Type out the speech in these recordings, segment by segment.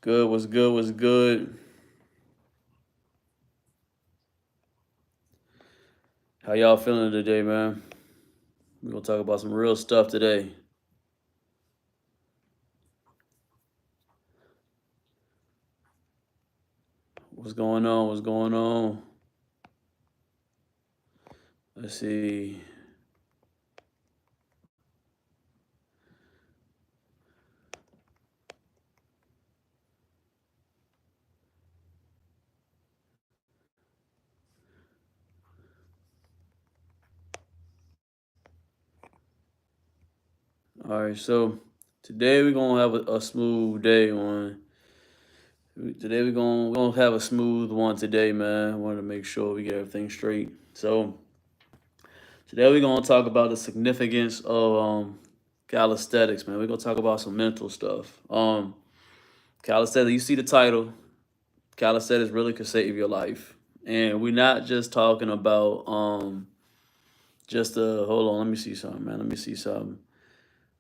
good? What's good? What's good? How y'all feeling today, man? We're gonna talk about some real stuff today. What's going on? What's going on? Let's see. All right, so today we're gonna have a smooth day on. Today we're gonna have a smooth one today, man. I wanted to make sure we get everything straight. So today we're gonna talk about the significance of calisthenics, man. We're gonna talk about some mental stuff. Calisthenics. You see the title. Calisthenics really could save your life, and we're not just talking about just hold on. Let me see something, man. Let me see something.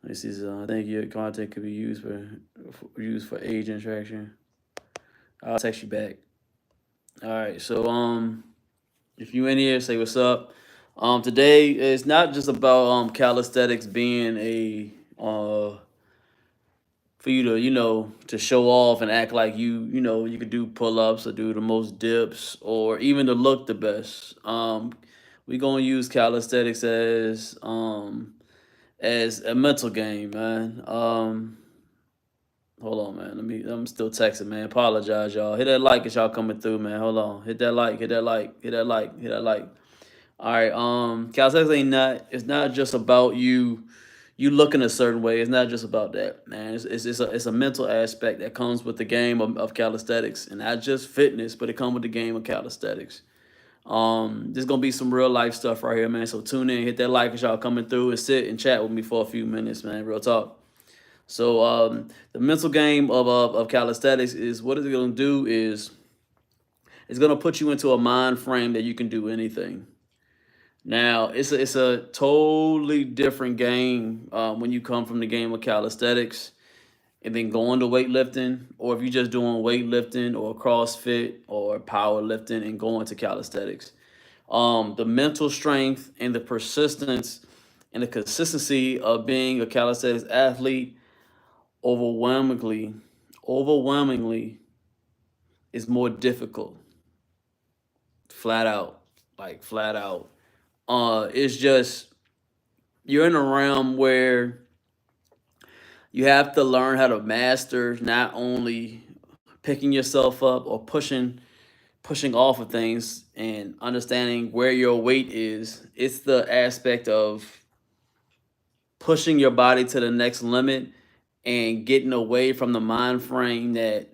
Let me see something. I think your content could be used for age interaction. I'll text you back. All right. So if you in here, say what's up. Today it's not just about calisthenics being a for you to to show off and act like you could do pull-ups or do the most dips or even to look the best. We gonna use calisthenics as a mental game, man. Hold on, man. I'm still texting, man. Apologize, y'all. Hit that like as y'all coming through, man. Hold on. Hit that like, hit that like, hit that like, hit that like. All right. Calisthenics ain't not. It's not just about you looking a certain way. It's not just about that, man. It's a mental aspect that comes with the game of calisthenics, and not just fitness, but it comes with the game of calisthenics. There's gonna be some real life stuff right here, man. So tune in, hit that like as y'all coming through, and sit and chat with me for a few minutes, man. Real talk. So the mental game of calisthenics is what it's gonna do is it's gonna put you into a mind frame that you can do anything. Now it's a totally different game when you come from the game of calisthenics and then going to weightlifting, or if you're just doing weightlifting or CrossFit or powerlifting and going to calisthenics. The mental strength and the persistence and the consistency of being a calisthenics athlete overwhelmingly, overwhelmingly is more difficult. Flat out, like flat out. It's just you're in a realm where you have to learn how to master not only picking yourself up or pushing off of things and understanding where your weight is. It's the aspect of pushing your body to the next limit and getting away from the mind frame that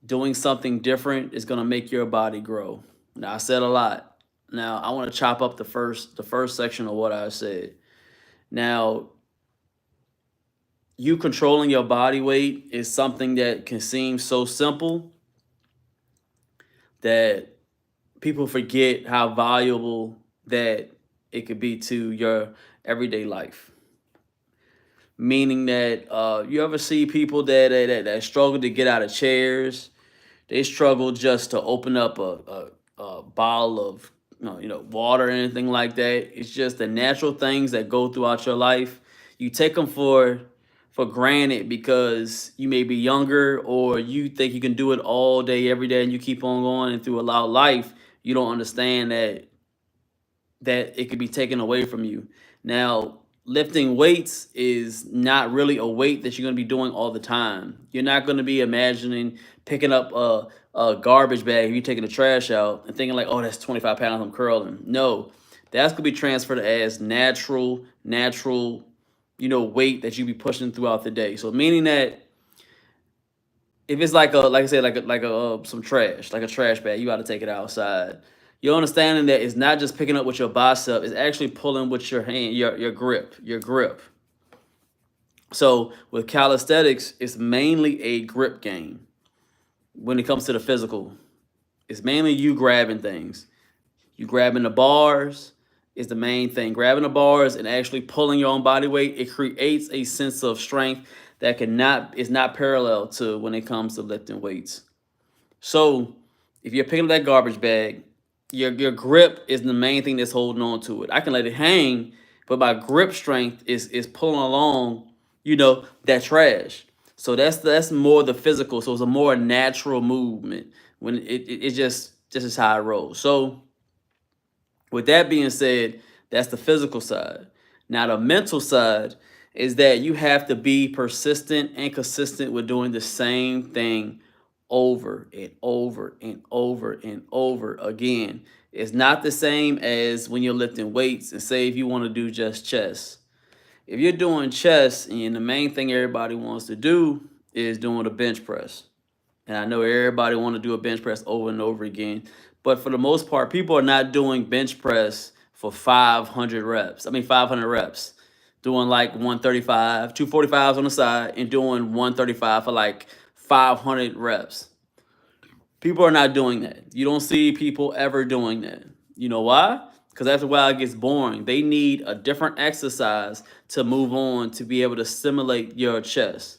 doing something different is going to make your body grow. Now I said a lot. Now I want to chop up the first section of what I said. Now, you controlling your body weight is something that can seem so simple that people forget how valuable that it could be to your everyday life. Meaning that you ever see people that struggle to get out of chairs, they struggle just to open up a bottle of water or anything like that. It's just the natural things that go throughout your life. You take them for granted because you may be younger or you think you can do it all day, every day, and you keep on going. And through a lot of life, you don't understand that it could be taken away from you. Now, lifting weights is not really a weight that you're going to be doing all the time. You're not going to be imagining picking up a garbage bag if you're taking the trash out and thinking like, oh, that's 25 pounds I'm curling. No, that's going to be transferred as natural, weight that you be pushing throughout the day. So meaning that if it's like I said, like a some trash, like a trash bag, you got to take it outside. You're understanding that it's not just picking up with your bicep; it's actually pulling with your hand, your grip. So with calisthenics, it's mainly a grip game. When it comes to the physical, it's mainly you grabbing things. You grabbing the bars is the main thing. Grabbing the bars and actually pulling your own body weight, it creates a sense of strength that is not parallel to when it comes to lifting weights. So if you're picking up that garbage bag, your grip is the main thing that's holding on to it. I can let it hang, but my grip strength is pulling along, that trash. So that's more the physical. So it's a more natural movement when it just is how it rolls. So with that being said, that's the physical side. Now the mental side is that you have to be persistent and consistent with doing the same thing over and over and over and over again. It's not the same as when you're lifting weights and say if you want to do just chest. If you're doing chest and the main thing everybody wants to do is doing a bench press. And I know everybody want to do a bench press over and over again. But for the most part, people are not doing bench press for 500 reps. 500 reps. Doing like 135, 245s on the side, and doing 135 for like 500 reps. People are not doing that. You don't see people ever doing that. You know why? Because after a while it gets boring. They need a different exercise to move on to be able to stimulate your chest.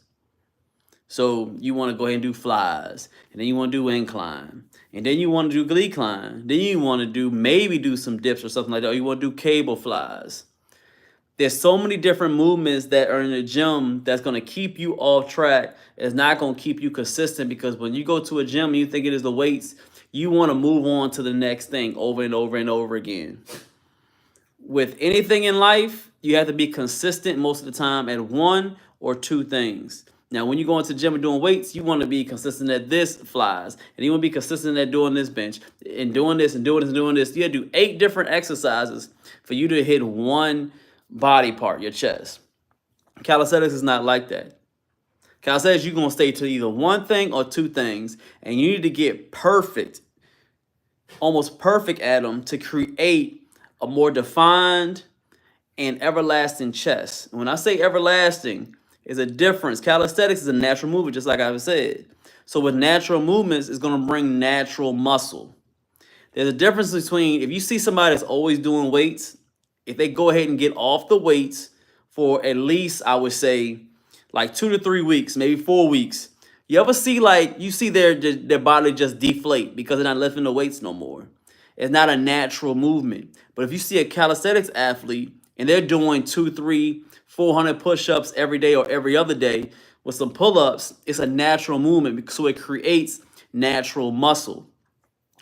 So you want to go ahead and do flies, and then you want to do incline, and then you want to do decline. Then you want to maybe do some dips or something like that, or you want to do cable flies. There's so many different movements that are in the gym that's going to keep you off track. It's not going to keep you consistent, because when you go to a gym and you think it is the weights, you want to move on to the next thing over and over and over again. With anything in life, you have to be consistent most of the time at one or two things. Now, when you go into the gym and doing weights, you want to be consistent at this flies, and you want to be consistent at doing this bench, and doing this, and doing this, and doing this. You have to do 8 different exercises for you to hit one body part, your chest. Calisthenics is not like that. Calisthenics, you're going to stay to either one thing or two things, and you need to get perfect, almost perfect at them to create a more defined and everlasting chest. And when I say everlasting, is a difference. Calisthenics is a natural movement, just like I've said. So with natural movements, it's going to bring natural muscle. There's a difference between, if you see somebody that's always doing weights, if they go ahead and get off the weights for at least, I would say, like 2 to 3 weeks, maybe 4 weeks, you ever see you see their body just deflate because they're not lifting the weights no more. It's not a natural movement. But if you see a calisthenics athlete and they're doing 2, 3, 400 push-ups every day or every other day with some pull-ups, it's a natural movement, so it creates natural muscle.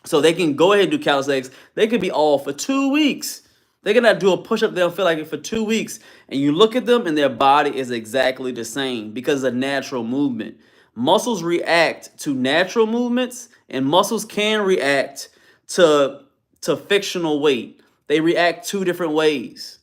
So they can go ahead and do calisthenics. They could be all for 2 weeks. They cannot do a push-up, they'll feel like it for 2 weeks. And you look at them and their body is exactly the same because it's a natural movement. Muscles react to natural movements, and muscles can react to fictional weight. They react 2 different ways.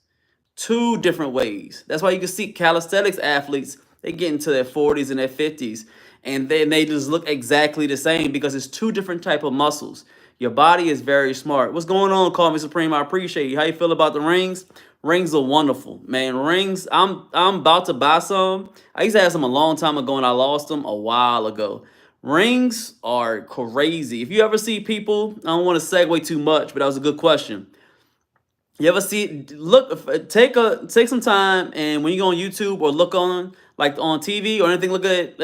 2 different ways. That's why you can see calisthenics athletes, they get into their 40s and their 50s, and then they just look exactly the same because it's 2 different type of muscles. Your body is very smart. What's going on, Call Me Supreme? I appreciate you. How you feel about the rings? Rings are wonderful, man. Rings, I'm about to buy some. I used to have some a long time ago, and I lost them a while ago. Rings are crazy. If you ever see people, I don't want to segue too much, but that was a good question. You ever see, take some time, and when you go on YouTube or look on TV or anything, look at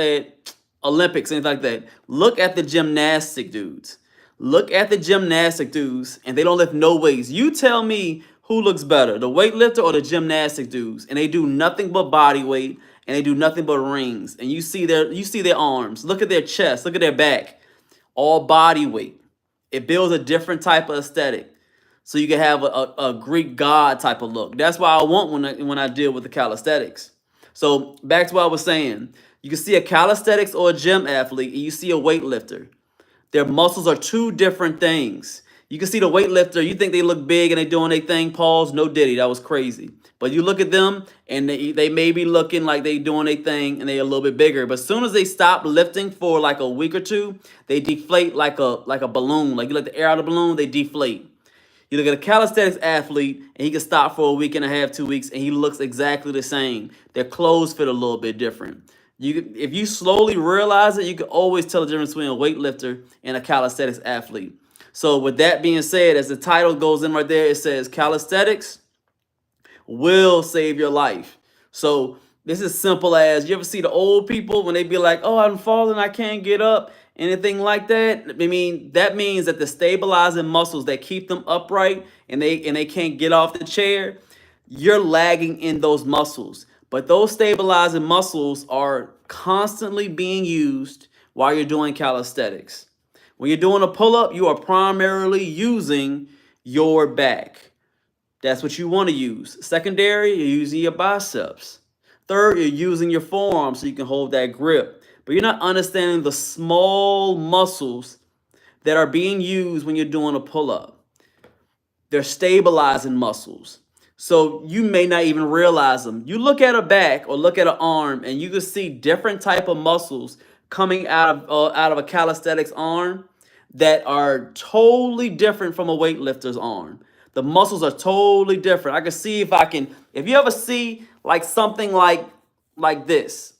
Olympics, anything like that. Look at the gymnastic dudes. Look at the gymnastic dudes, and they don't lift no weights. You tell me who looks better, the weightlifter or the gymnastic dudes, and they do nothing but body weight, and they do nothing but rings. And you see their arms. Look at their chest. Look at their back. All body weight. It builds a different type of aesthetic. So you can have a Greek god type of look. That's what I want when I deal with the calisthenics. So back to what I was saying. You can see a calisthenics or a gym athlete, and you see a weightlifter. Their muscles are 2 different things. You can see the weightlifter, you think they look big and they doing their thing. Pause, no diddy, that was crazy. But you look at them and they may be looking like they doing their thing and they a little bit bigger. But as soon as they stop lifting for like a week or 2, they deflate like a balloon. Like you let the air out of the balloon, they deflate. You look at a calisthenics athlete, and he can stop for a week and a half, 2 weeks, and he looks exactly the same. Their clothes fit a little bit different. If you slowly realize it, you can always tell the difference between a weightlifter and a calisthenics athlete. So with that being said, as the title goes in right there, it says calisthenics will save your life. So This is simple as, you ever see the old people when they be like, oh, I'm falling, I can't get up, anything like that? I mean, that means that the stabilizing muscles that keep them upright and they can't get off the chair, you're lagging in those muscles. But those stabilizing muscles are constantly being used while you're doing calisthenics. When you're doing a pull-up, you are primarily using your back. That's what you want to use. Secondary, you're using your biceps. Third, you're using your forearms so you can hold that grip. But you're not understanding the small muscles that are being used when you're doing a pull-up. They're stabilizing muscles. So you may not even realize them. You look at a back or look at an arm and you can see different type of muscles coming out of a calisthenics arm that are totally different from a weightlifter's arm. The muscles are totally different. I can see if you ever see like something like this,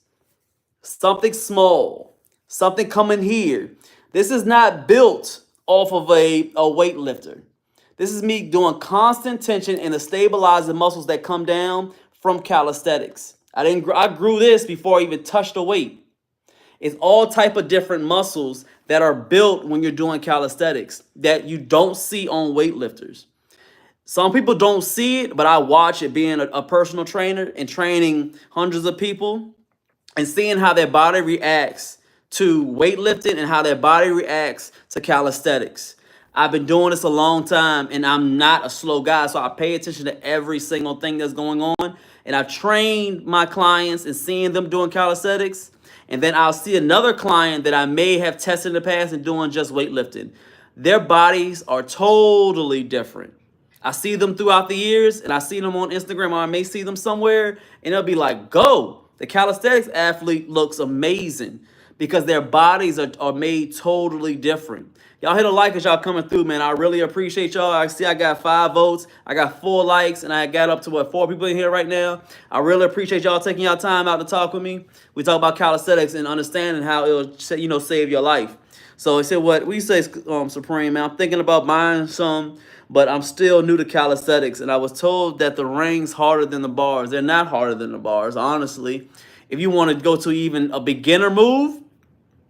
something small, something coming here. This is not built off of a weightlifter. This is me doing constant tension in the stabilizing muscles that come down from calisthenics. I grew this before I even touched the weight. It's all type of different muscles that are built when you're doing calisthenics that you don't see on weightlifters. Some people don't see it, but I watch it being a personal trainer and training hundreds of people and seeing how their body reacts to weightlifting and how their body reacts to calisthenics. I've been doing this a long time and I'm not a slow guy, so I pay attention to every single thing that's going on. And I've trained my clients and seeing them doing calisthenics. And then I'll see another client that I may have tested in the past and doing just weightlifting. Their bodies are totally different. I see them throughout the years and I see them on Instagram or I may see them somewhere and they'll be like, go, the calisthenics athlete looks amazing because their bodies are made totally different. Y'all hit a like as y'all coming through, man. I really appreciate y'all. I see I got 5 votes. I got 4 likes and I got up to 4 people in here right now. I really appreciate y'all taking y'all time out to talk with me. We talk about calisthenics and understanding how it'll, save your life. So I said, what you say, Supreme, man? I'm thinking about buying some, but I'm still new to calisthenics. And I was told that the ring's harder than the bars. They're not harder than the bars, honestly. If you want to go to even a beginner move,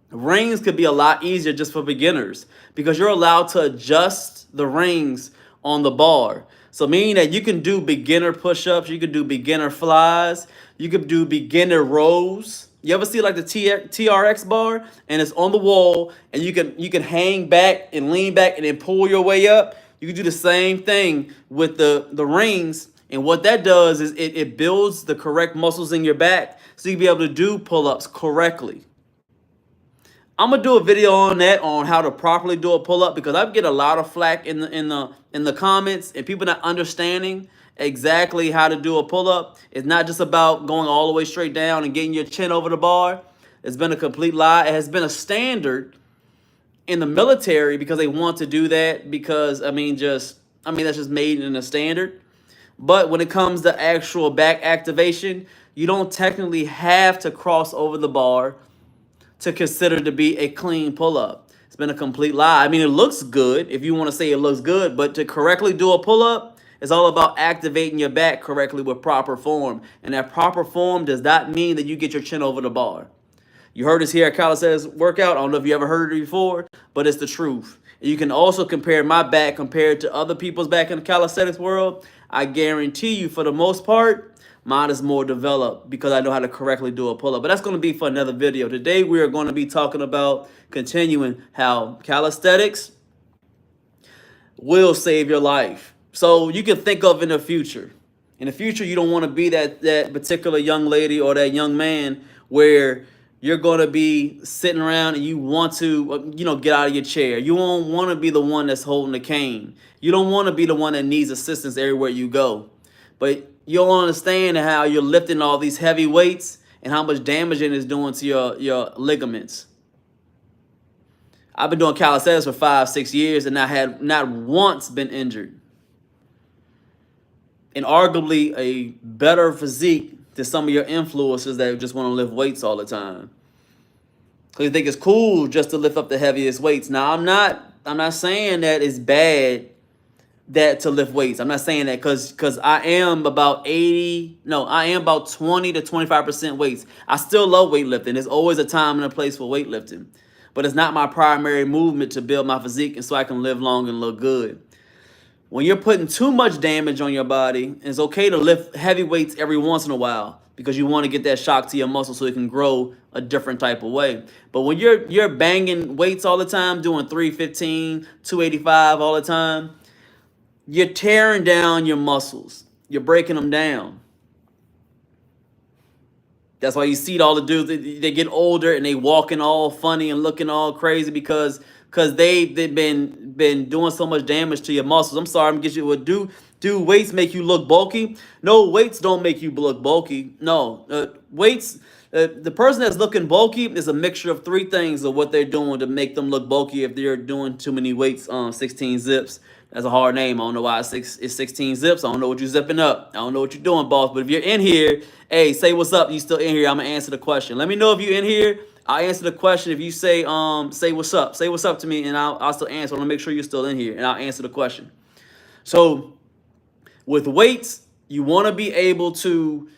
rings could be a lot easier just for beginners because you're allowed to adjust the rings on the bar. So meaning that you can do beginner push-ups, you can do beginner flies, you could do beginner rows. You ever see like the TRX bar and it's on the wall and you can hang back and lean back and then pull your way up? You can do the same thing with the rings. And what that does is it builds the correct muscles in your back so you can be able to do pull-ups correctly. I'm gonna do a video on that, on how to properly do a pull-up, because I get a lot of flack in the comments and people not understanding exactly how to do a pull-up. It's not just about going all the way straight down and getting your chin over the bar. It's been a complete lie. It has been a standard in the military because they want to do that because that's just made in a standard. But when it comes to actual back activation, you don't technically have to cross over the bar to consider to be a clean pull-up. It's been a complete lie. I mean, it looks good if you want to say it looks good, but to correctly do a pull-up, it's all about activating your back correctly with proper form. And that proper form does not mean that you get your chin over the bar. You heard this here at Calisthenics Workout. I don't know if you ever heard it before, but it's the truth. You can also compare my back compared to other people's back in the calisthenics world. I guarantee you, for the most part, mine is more developed because I know how to correctly do a pull-up. But that's going to be for another video. Today, we are going to be talking about continuing how calisthenics will save your life. So you can think of in the future. In the future, you don't want to be that particular young lady or that young man where you're going to be sitting around and you want to, get out of your chair. You won't want to be the one that's holding the cane. You don't want to be the one that needs assistance everywhere you go. But you'll understand how you're lifting all these heavy weights and how much damage it is doing to your ligaments. I've been doing calisthenics for 5-6 years and I had not once been injured. And arguably a better physique than some of your influencers that just want to lift weights all the time. Because you think it's cool just to lift up the heaviest weights. Now, I'm not saying that it's bad that to lift weights. I'm not saying that because I am about 20 to 25% weights. I still love weightlifting. There's always a time and a place for weightlifting, but it's not my primary movement to build my physique and so I can live long and look good. When you're putting too much damage on your body, it's okay to lift heavy weights every once in a while because you want to get that shock to your muscle so it can grow a different type of way. But when you're banging weights all the time, doing 315, 285 all the time, you're tearing down your muscles. You're breaking them down. That's why you see all the dudes, they get older and they walking all funny and looking all crazy because they've been doing so much damage to your muscles. I'm sorry, I'm gonna get you what do weights make you look bulky? No, weights don't make you look bulky. No, weights. The person that's looking bulky is a mixture of three things of what they're doing to make them look bulky. If they're doing too many weights, 16 zips. That's a hard name. I don't know why it's 16 zips. I don't know what you're zipping up. I don't know what you're doing, boss. But if you're in here, hey, say what's up. You still in here? I'm gonna answer the question. Let me know if you're in here. I'll answer the question. If you say what's up. Say what's up to me, and I'll still answer. I want to make sure you're still in here, and I'll answer the question. So with weights, you want to be able to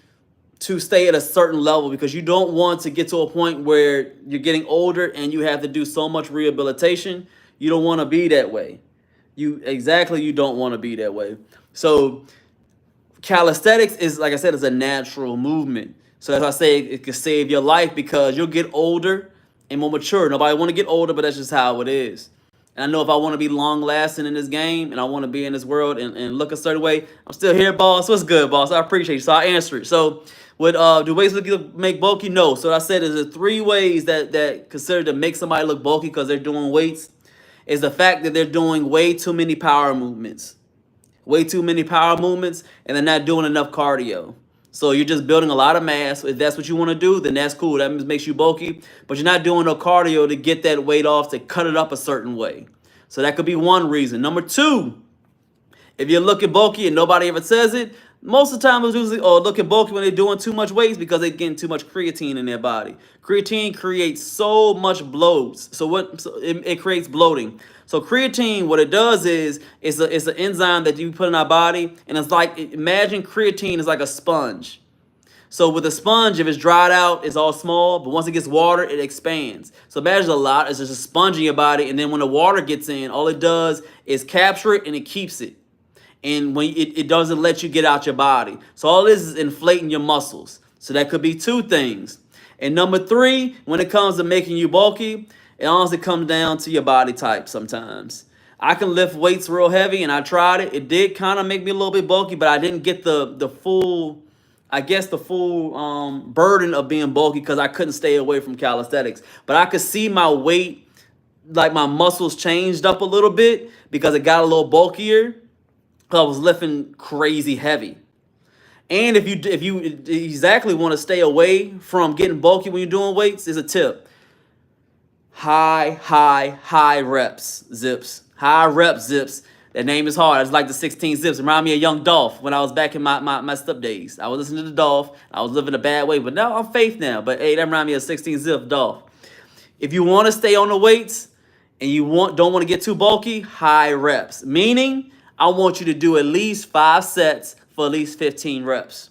stay at a certain level because you don't want to get to a point where you're getting older and you have to do so much rehabilitation. You don't want to be that way. You don't want to be that way. So calisthenics is, like I said, is a natural movement. So as I say, it can save your life because you'll get older and more mature. Nobody want to get older, but that's just how it is. And I know if I want to be long lasting in this game and I want to be in this world and look a certain way, I'm still here, boss. What's good, boss? I appreciate you. So I answer it. So do weights make bulky? No. So I said there's 3 ways that consider to make somebody look bulky because they're doing weights. Is the fact that they're doing way too many power movements. Way too many power movements, and they're not doing enough cardio. So you're just building a lot of mass. If that's what you want to do, then that's cool. That makes you bulky, but you're not doing no cardio to get that weight off, to cut it up a certain way. So that could be one reason. Number 2, if you're looking bulky and nobody ever says it, most of the time it's usually looking bulky when they're doing too much weights because they're getting too much creatine in their body. Creatine creates so much bloats. So it creates bloating. So creatine, what it does is it's an enzyme that you put in our body, and it's like, imagine creatine is like a sponge. So with a sponge, if it's dried out, it's all small, but once it gets water, it expands. So imagine it's just a sponge in your body, and then when the water gets in, all it does is capture it and it keeps it. And when it doesn't let you get out your body. So all this is inflating your muscles. So that could be 2 things. And number 3, when it comes to making you bulky, it honestly comes down to your body type sometimes. I can lift weights real heavy, and I tried it. It did kind of make me a little bit bulky, but I didn't get the full burden of being bulky because I couldn't stay away from calisthenics. But I could see my weight, like my muscles changed up a little bit because it got a little bulkier. I was lifting crazy heavy. And if you exactly want to stay away from getting bulky when you're doing weights, is a tip. High reps zips. High rep zips. That name is hard. It's like the 16 zips. Remind me of Young Dolph when I was back in my step days. I was listening to Dolph. I was living a bad way, but now I'm Faith now. But hey, that remind me of 16 zip Dolph. If you want to stay on the weights and you don't want to get too bulky, high reps. Meaning, I want you to do at least 5 sets for at least 15 reps.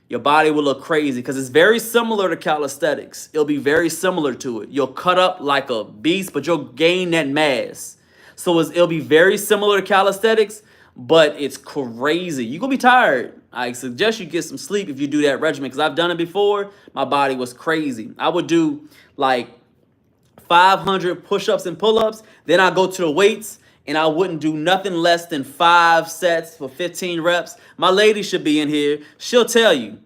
Your body will look crazy because it's very similar to calisthenics. It'll be very similar to it. You'll cut up like a beast, but you'll gain that mass. So it'll be very similar to calisthenics, but it's crazy. You're going to be tired. I suggest you get some sleep if you do that regimen because I've done it before. My body was crazy. I would do like 500 push-ups and pull-ups. Then I go to the weights. And I wouldn't do nothing less than 5 sets for 15 reps. My lady should be in here. She'll tell you.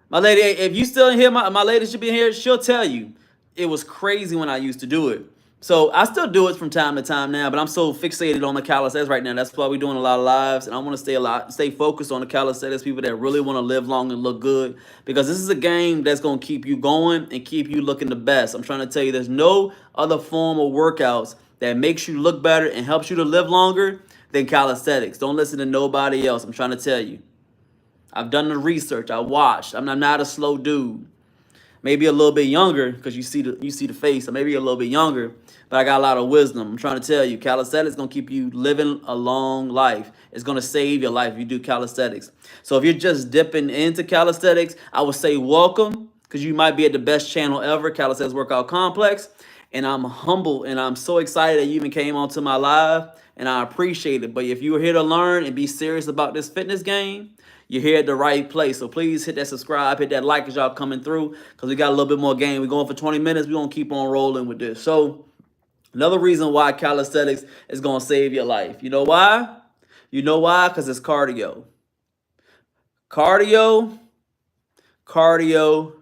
My lady, if you still in here, my lady should be in here. She'll tell you. It was crazy when I used to do it. So I still do it from time to time now, but I'm so fixated on the calisthenics right now. That's why we're doing a lot of lives. And I want to stay focused on the calisthenics, people that really want to live long and look good. Because this is a game that's going to keep you going and keep you looking the best. I'm trying to tell you there's no other form of workouts that makes you look better and helps you to live longer than calisthenics. Don't listen to nobody else. I'm trying to tell you. I've done the research. I watched. I'm not a slow dude. Maybe a little bit younger because you see the face, or maybe a little bit younger, but I got a lot of wisdom. I'm trying to tell you, calisthenics is gonna keep you living a long life. It's gonna save your life if you do calisthenics. So if you're just dipping into calisthenics, I would say welcome, because you might be at the best channel ever, Calisthenics Workout Complex. And I'm humble and I'm so excited that you even came onto my live, and I appreciate it. But if you're here to learn and be serious about this fitness game, you're here at the right place. So please hit that subscribe, hit that like as y'all coming through, because we got a little bit more game. We're going for 20 minutes. We're going to keep on rolling with this. So another reason why calisthenics is going to save your life. You know why? You know why? Because it's cardio. Cardio, cardio,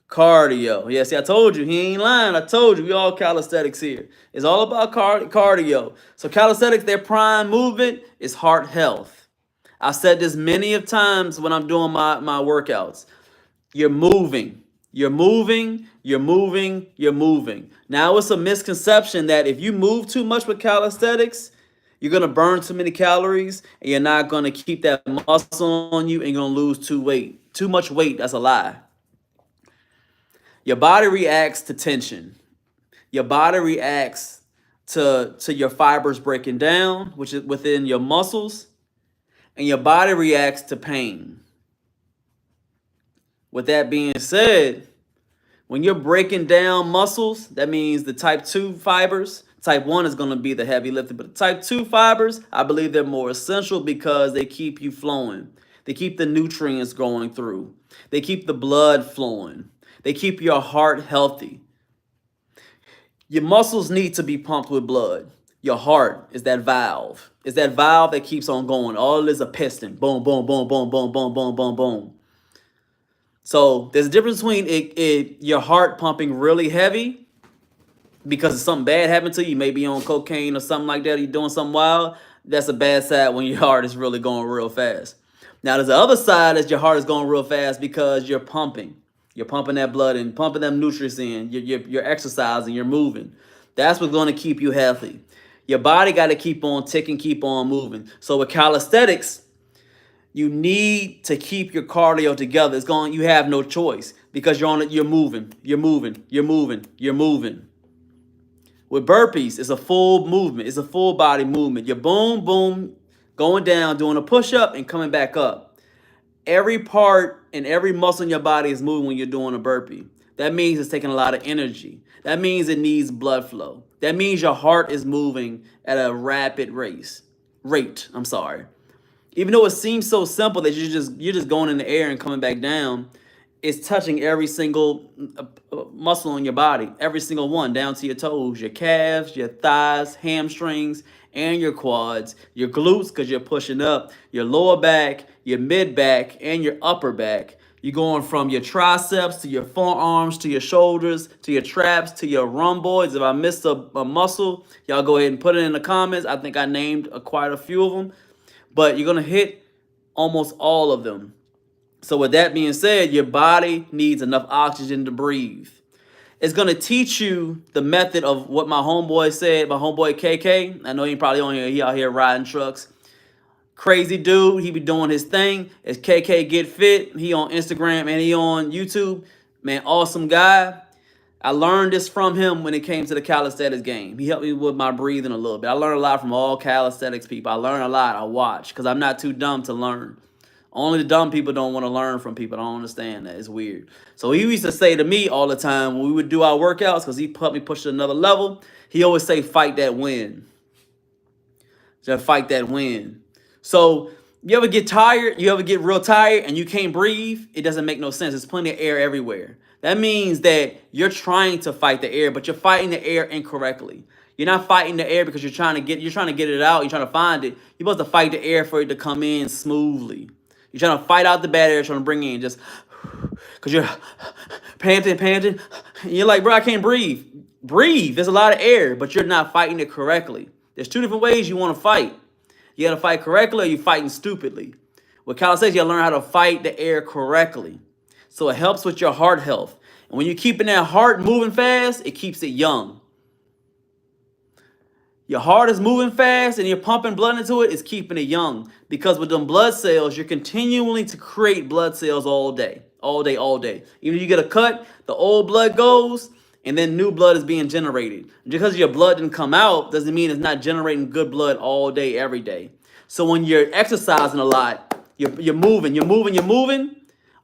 cardio. Yeah, see, I told you. He ain't lying. I told you. We all calisthenics here. It's all about cardio. So calisthenics, their prime movement is heart health. I've said this many of times when I'm doing my workouts. You're moving. You're moving. You're moving. You're moving. Now, it's a misconception that if you move too much with calisthenics, you're going to burn too many calories, and you're not going to keep that muscle on you, and you're going to lose too much weight. That's a lie. Your body reacts to tension. Your body reacts to your fibers breaking down, which is within your muscles, and your body reacts to pain. With that being said, when you're breaking down muscles, that means the type 2 fibers. Type 1 is going to be the heavy lifting, but the type 2 fibers, I believe they're more essential because they keep you flowing. They keep the nutrients going through. They keep the blood flowing. They keep your heart healthy. Your muscles need to be pumped with blood. Your heart is that valve. It's that valve that keeps on going. All it is a piston. Boom, boom, boom, boom, boom, boom, boom, boom, boom. So there's a difference between your heart pumping really heavy because something bad happened to you. You may be on cocaine or something like that. Or you're doing something wild. That's a bad side when your heart is really going real fast. Now, there's the other side is your heart is going real fast because you're pumping. You're pumping that blood and pumping them nutrients in. You're exercising. You're moving. That's what's going to keep you healthy. Your body got to keep on ticking, keep on moving. So with calisthenics, you need to keep your cardio together. You have no choice because you're moving. You're moving. You're moving. You're moving. With burpees, it's a full movement. It's a full body movement. You're boom, boom, going down, doing a push-up and coming back up. Every part and every muscle in your body is moving when you're doing a burpee. That means it's taking a lot of energy. That means it needs blood flow. That means your heart is moving at a rapid rate. Even though it seems so simple that you're just going in the air and coming back down, it's touching every single muscle in your body, every single one, down to your toes, your calves, your thighs, hamstrings, and your quads, your glutes because you're pushing up, your lower back, your mid back, and your upper back. You're going from your triceps to your forearms to your shoulders to your traps to your rhomboids. If I missed a muscle, y'all go ahead and put it in the comments. I think I named quite a few of them, but you're going to hit almost all of them. So with that being said, your body needs enough oxygen to breathe. It's going to teach you the method of what my homeboy said, my homeboy KK. I know he probably on here. He out here riding trucks. Crazy dude. He be doing his thing. It's KK Get Fit. He on Instagram and he on YouTube. Man, awesome guy. I learned this from him when it came to the calisthenics game. He helped me with my breathing a little bit. I learned a lot from all calisthenics people. I learned a lot. I watch because I'm not too dumb to learn. Only the dumb people don't want to learn from people. I don't understand that. It's weird. So he used to say to me all the time when we would do our workouts, because he helped me push to another level, he always say, fight that win. Just fight that win. So you ever get tired? You ever get real tired and you can't breathe? It doesn't make no sense. There's plenty of air everywhere. That means that you're trying to fight the air, but you're fighting the air incorrectly. You're not fighting the air because you're trying to get it out. You're trying to find it. You're supposed to fight the air for it to come in smoothly. You're trying to fight out the bad air, trying to bring in just because you're panting. And you're like, bro, I can't breathe. Breathe. There's a lot of air, but you're not fighting it correctly. There's two different ways you want to fight. You got to fight correctly or you're fighting stupidly. With calisthenics, you got to learn how to fight the air correctly. So it helps with your heart health. And when you're keeping that heart moving fast, it keeps it young. Your heart is moving fast and you're pumping blood into it, it's keeping it young. Because with them blood cells, you're continuing to create blood cells all day. all day, all day. Even if you get a cut, the old blood goes, and then new blood is being generated. Just because your blood didn't come out doesn't mean it's not generating good blood all day, every day. So when you're exercising a lot, you're moving,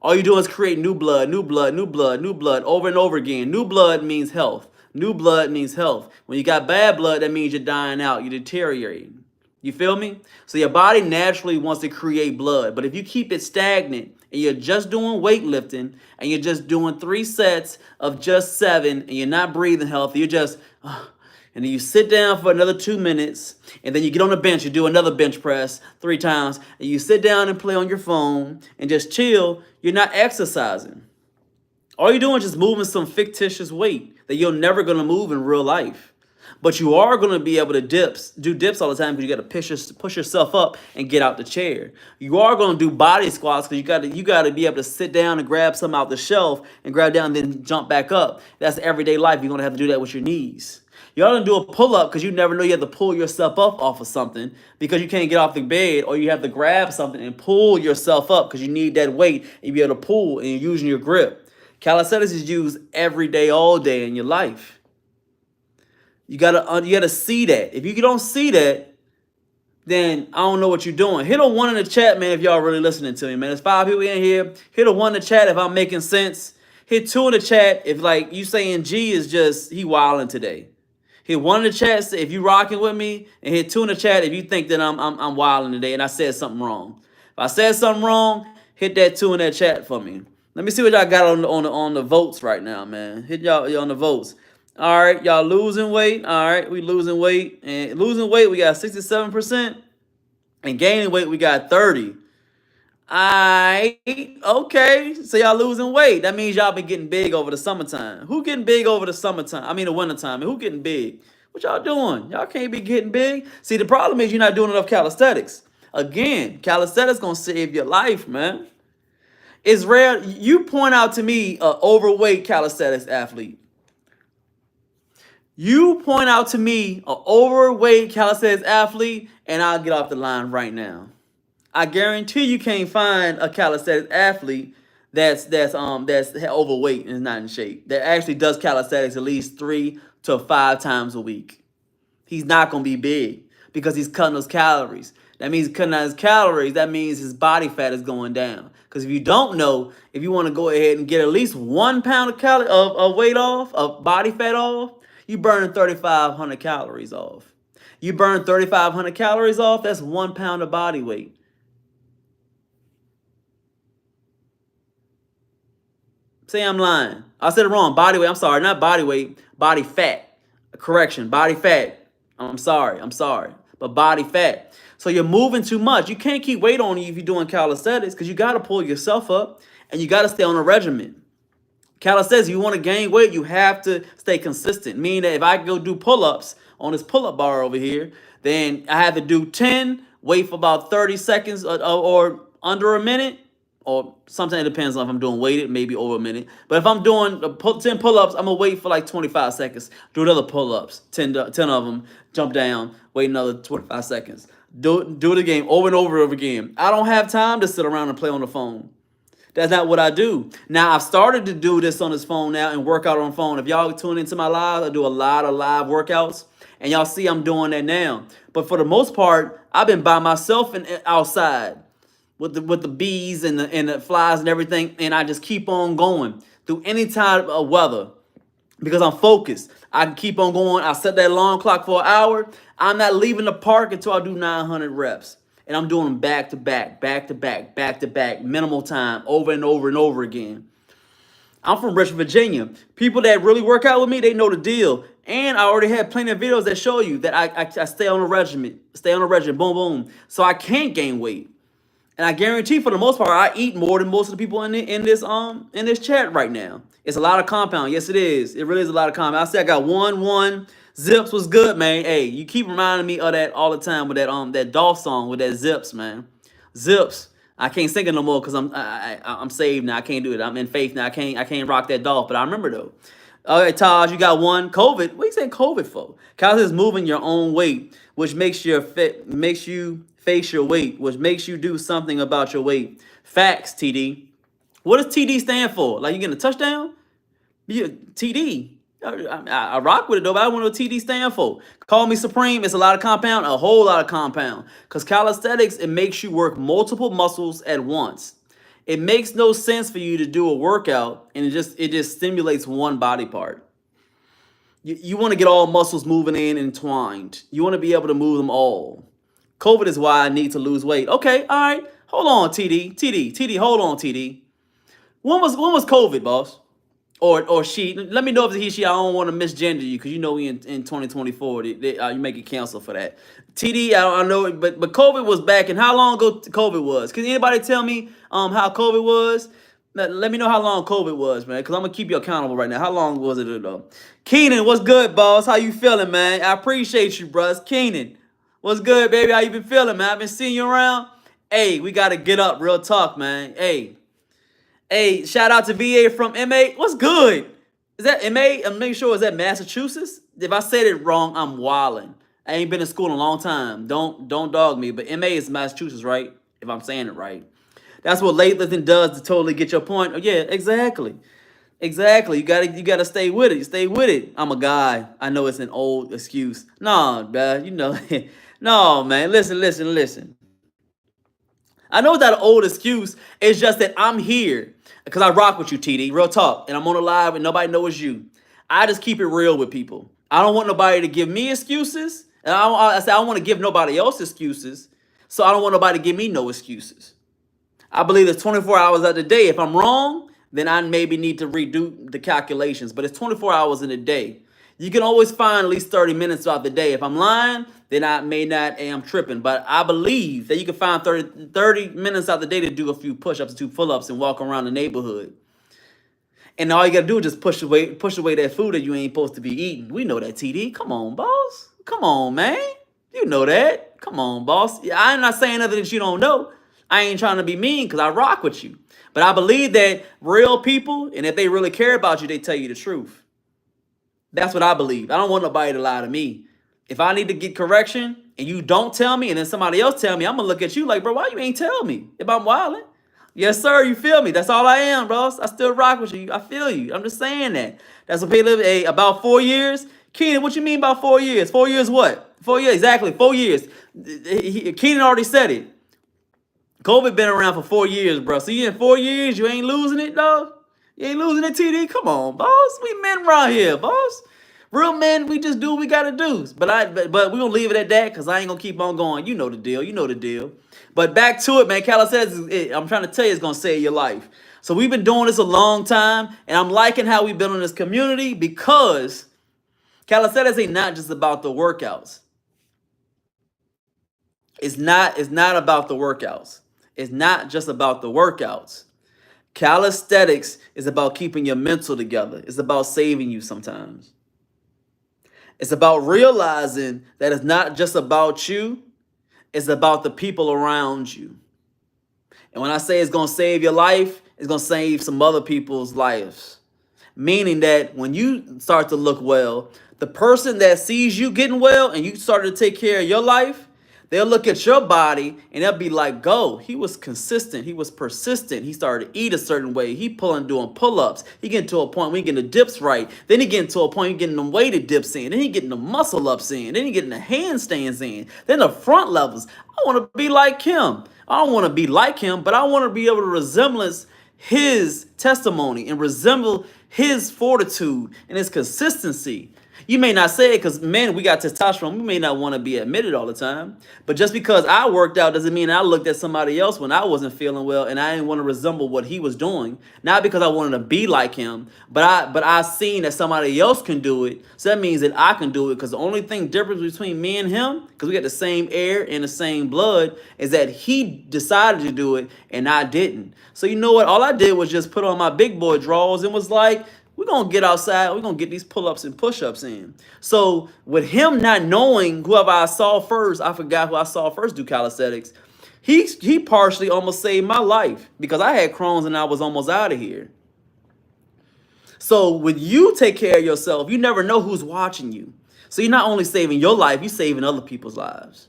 all you do is create new blood, new blood, new blood, new blood over and over again. New blood means health. New blood means health. When you got bad blood, that means you're dying out, you're deteriorating. You feel me? So your body naturally wants to create blood. But if you keep it stagnant and you're just doing weightlifting and you're just doing 3 sets of just 7 and you're not breathing healthy, you're just, and then you sit down for another 2 minutes and then you get on the bench, you do another bench press 3 times and you sit down and play on your phone and just chill, you're not exercising. All you're doing is just moving some fictitious weight that you're never going to move in real life. But you are going to be able to do dips all the time because you got to push yourself up and get out the chair. You are going to do body squats because you got to be able to sit down and grab something out the shelf and grab down and then jump back up. That's everyday life. You're going to have to do that with your knees. You ought to do a pull-up because you never know you have to pull yourself up off of something because you can't get off the bed, or you have to grab something and pull yourself up because you need that weight and you be able to pull and you're using your grip. Calisthenics is used every day, all day in your life. You gotta see that. If you don't see that, then I don't know what you're doing. Hit a 1 in the chat, man, if y'all really listening to me, man. There's 5 people in here. Hit a 1 in the chat if I'm making sense. Hit 2 in the chat if, like, you saying G is just, he wilding today. Hit 1 in the chat if you rocking with me, and hit 2 in the chat if you think that I'm wilding today and I said something wrong. If I said something wrong, hit that 2 in that chat for me. Let me see what y'all got on the votes right now, man. Hit y'all on the votes. All right, y'all losing weight. All right, we losing weight. And losing weight, we got 67%. And gaining weight, we got 30. All right, okay. So y'all losing weight. That means y'all been getting big over the summertime. Who getting big over the summertime? I mean the wintertime. Who getting big? What y'all doing? Y'all can't be getting big. See, the problem is you're not doing enough calisthenics. Again, calisthenics gonna save your life, man. It's rare. You point out to me an overweight calisthenics athlete. You point out to me an overweight calisthenics athlete, and I'll get off the line right now. I guarantee you can't find a calisthenics athlete that's overweight and is not in shape, that actually does calisthenics at least 3 to 5 times a week. He's not gonna be big because he's cutting those calories. That means cutting out his calories. That means his body fat is going down. Because if you don't know, if you want to go ahead and get at least 1 pound of weight off, of body fat off, you burning 3,500 calories off. You burn 3,500 calories off, that's 1 pound of body weight. Say I'm lying. I said it wrong. Body weight. I'm sorry. Not body weight. Body fat. Correction. Body fat. I'm sorry. But body fat. So you're moving too much. You can't keep weight on you if you're doing calisthenics because you got to pull yourself up and you got to stay on a regimen. Calisthenics, if you want to gain weight, you have to stay consistent. Meaning that if I go do pull-ups on this pull-up bar over here, then I have to do 10, wait for about 30 seconds or under a minute. Or sometimes it depends on if I'm doing weighted, maybe over a minute. But if I'm doing 10 pull-ups, I'm going to wait for like 25 seconds. Do another pull-ups, 10 of them, jump down, wait another 25 seconds. Do it again, over and over again. I don't have time to sit around and play on the phone. That's not what I do. Now, I've started to do this on this phone now and work out on the phone. If y'all tune into my lives, I do a lot of live workouts. And y'all see I'm doing that now. But for the most part, I've been by myself and outside with the bees and the flies and everything. And I just keep on going through any type of weather because I'm focused. I can keep on going. I set that alarm clock for an hour. I'm not leaving the park until I do 900 reps. And I'm doing them back to back, minimal time, over and over and over again. I'm from Richmond, Virginia. People that really work out with me, they know the deal. And I already had plenty of videos that show you that I stay on a regimen, boom, boom. So I can't gain weight. And I guarantee for the most part, I eat more than most of the people in this chat right now. It's a lot of compound. Yes, it is. It really is a lot of compound. I say I got one. Zips was good, man. Hey, you keep reminding me of that all the time with that Dolph song with that Zips, man. Zips. I can't sing it no more because I'm saved now. I can't do it. I'm in faith now. I can't rock that Dolph, but I remember though. All right, Taj, you got one. COVID. What are you saying COVID for? Calisthenics is moving your own weight, which makes you face your weight, which makes you do something about your weight. Facts, TD. What does TD stand for? Like you getting a touchdown? Yeah, TD. I rock with it though, but I don't know what TD stand for. Call me Supreme. It's a lot of compound, a whole lot of compound. Because calisthenics, it makes you work multiple muscles at once. It makes no sense for you to do a workout and it just stimulates one body part. You want to get all muscles moving in and entwined. You want to be able to move them all. COVID is why I need to lose weight. Okay, all right. Hold on, TD, hold on, TD. When was COVID, boss? Or she? Let me know if it's he, she. I don't want to misgender you because you know we in 2024. You make it cancel for that. TD, I know it, but COVID was back. And how long ago COVID was? Can anybody tell me how COVID was? Let me know how long COVID was, man, because I'm going to keep you accountable right now. How long was it, though? Keenan, what's good, boss? How you feeling, man? I appreciate you, bros. Keenan, what's good, baby? How you been feeling, man? I've been seeing you around. Hey, we got to get up. Real talk, man. Hey, shout out to VA from MA. What's good? Is that MA? I'm making sure, is that Massachusetts? If I said it wrong, I'm wilding. I ain't been in school in a long time. Don't dog me, but MA is Massachusetts, right? If I'm saying it right. That's what weightlifting does to totally get your point. Oh, yeah, exactly. Exactly. You gotta stay with it. Stay with it. I'm a guy. I know it's an old excuse. No, bruh, you know. No, man. Listen. I know it's not an old excuse. It's just that I'm here because I rock with you, TD. Real talk. And I'm on a live and nobody knows you. I just keep it real with people. I don't want nobody to give me excuses. And I don't want to give nobody else excuses. So I don't want nobody to give me no excuses. I believe there's 24 hours of the day. If I'm wrong, then I maybe need to redo the calculations. But it's 24 hours in a day. You can always find at least 30 minutes throughout the day. If I'm lying, then I may not am tripping. But I believe that you can find 30 minutes out the day to do a few push-ups, 2 pull-ups, and walk around the neighborhood. And all you got to do is just push away that food that you ain't supposed to be eating. We know that, TD. Come on, boss. Come on, man. You know that. Come on, boss. I'm not saying nothing that you don't know. I ain't trying to be mean because I rock with you. But I believe that real people, and if they really care about you, they tell you the truth. That's what I believe. I don't want nobody to lie to me. If I need to get correction and you don't tell me and then somebody else tell me, I'm going to look at you like, bro, why you ain't tell me if I'm wilding? Yes, sir, you feel me? That's all I am, bro. I still rock with you. I feel you. I'm just saying that. That's what people live about 4 years. Keenan, what you mean about 4 years? 4 years what? 4 years, exactly, 4 years. Keenan already said it. COVID been around for 4 years, bro. So you in 4 years, you ain't losing it, dog? You ain't losing it, TD? Come on, boss. We men around here, boss. Real men, we just do what we gotta do. But we gonna leave it at that because I ain't gonna keep on going. You know the deal. You know the deal. But back to it, man. Calisthenics, I'm trying to tell you, it's gonna save your life. So we've been doing this a long time, and I'm liking how we've been in this community because calisthenics ain't not just about the workouts. It's not about the workouts. It's not just about the workouts. Calisthenics is about keeping your mental together. It's about saving you sometimes. It's about realizing that it's not just about you. It's about the people around you. And when I say it's going to save your life, it's going to save some other people's lives. Meaning that when you start to look well, the person that sees you getting well and you start to take care of your life, they'll look at your body and they'll be like, go, he was consistent. He was persistent. He started to eat a certain way. He doing pull-ups. He getting to a point where he getting the dips right. Then he getting to a point where he getting them weighted dips in. Then he getting the muscle ups in. Then he getting the handstands in. Then the front levels. I want to be like him. I don't want to be like him, but I want to be able to resemblance his testimony and resemble his fortitude and his consistency. You may not say it because, man, we got testosterone. We may not want to be admitted all the time. But just because I worked out doesn't mean I looked at somebody else when I wasn't feeling well and I didn't want to resemble what he was doing. Not because I wanted to be like him, but I seen that somebody else can do it. So that means that I can do it because the only thing difference between me and him, because we got the same air and the same blood, is that he decided to do it and I didn't. So you know what? All I did was just put on my big boy drawers and was like, we're going to get outside. We're going to get these pull-ups and push-ups in. So with him not knowing whoever I saw first, I forgot who I saw first do calisthenics, he partially almost saved my life because I had Crohn's and I was almost out of here. So when you take care of yourself, you never know who's watching you. So you're not only saving your life, you're saving other people's lives.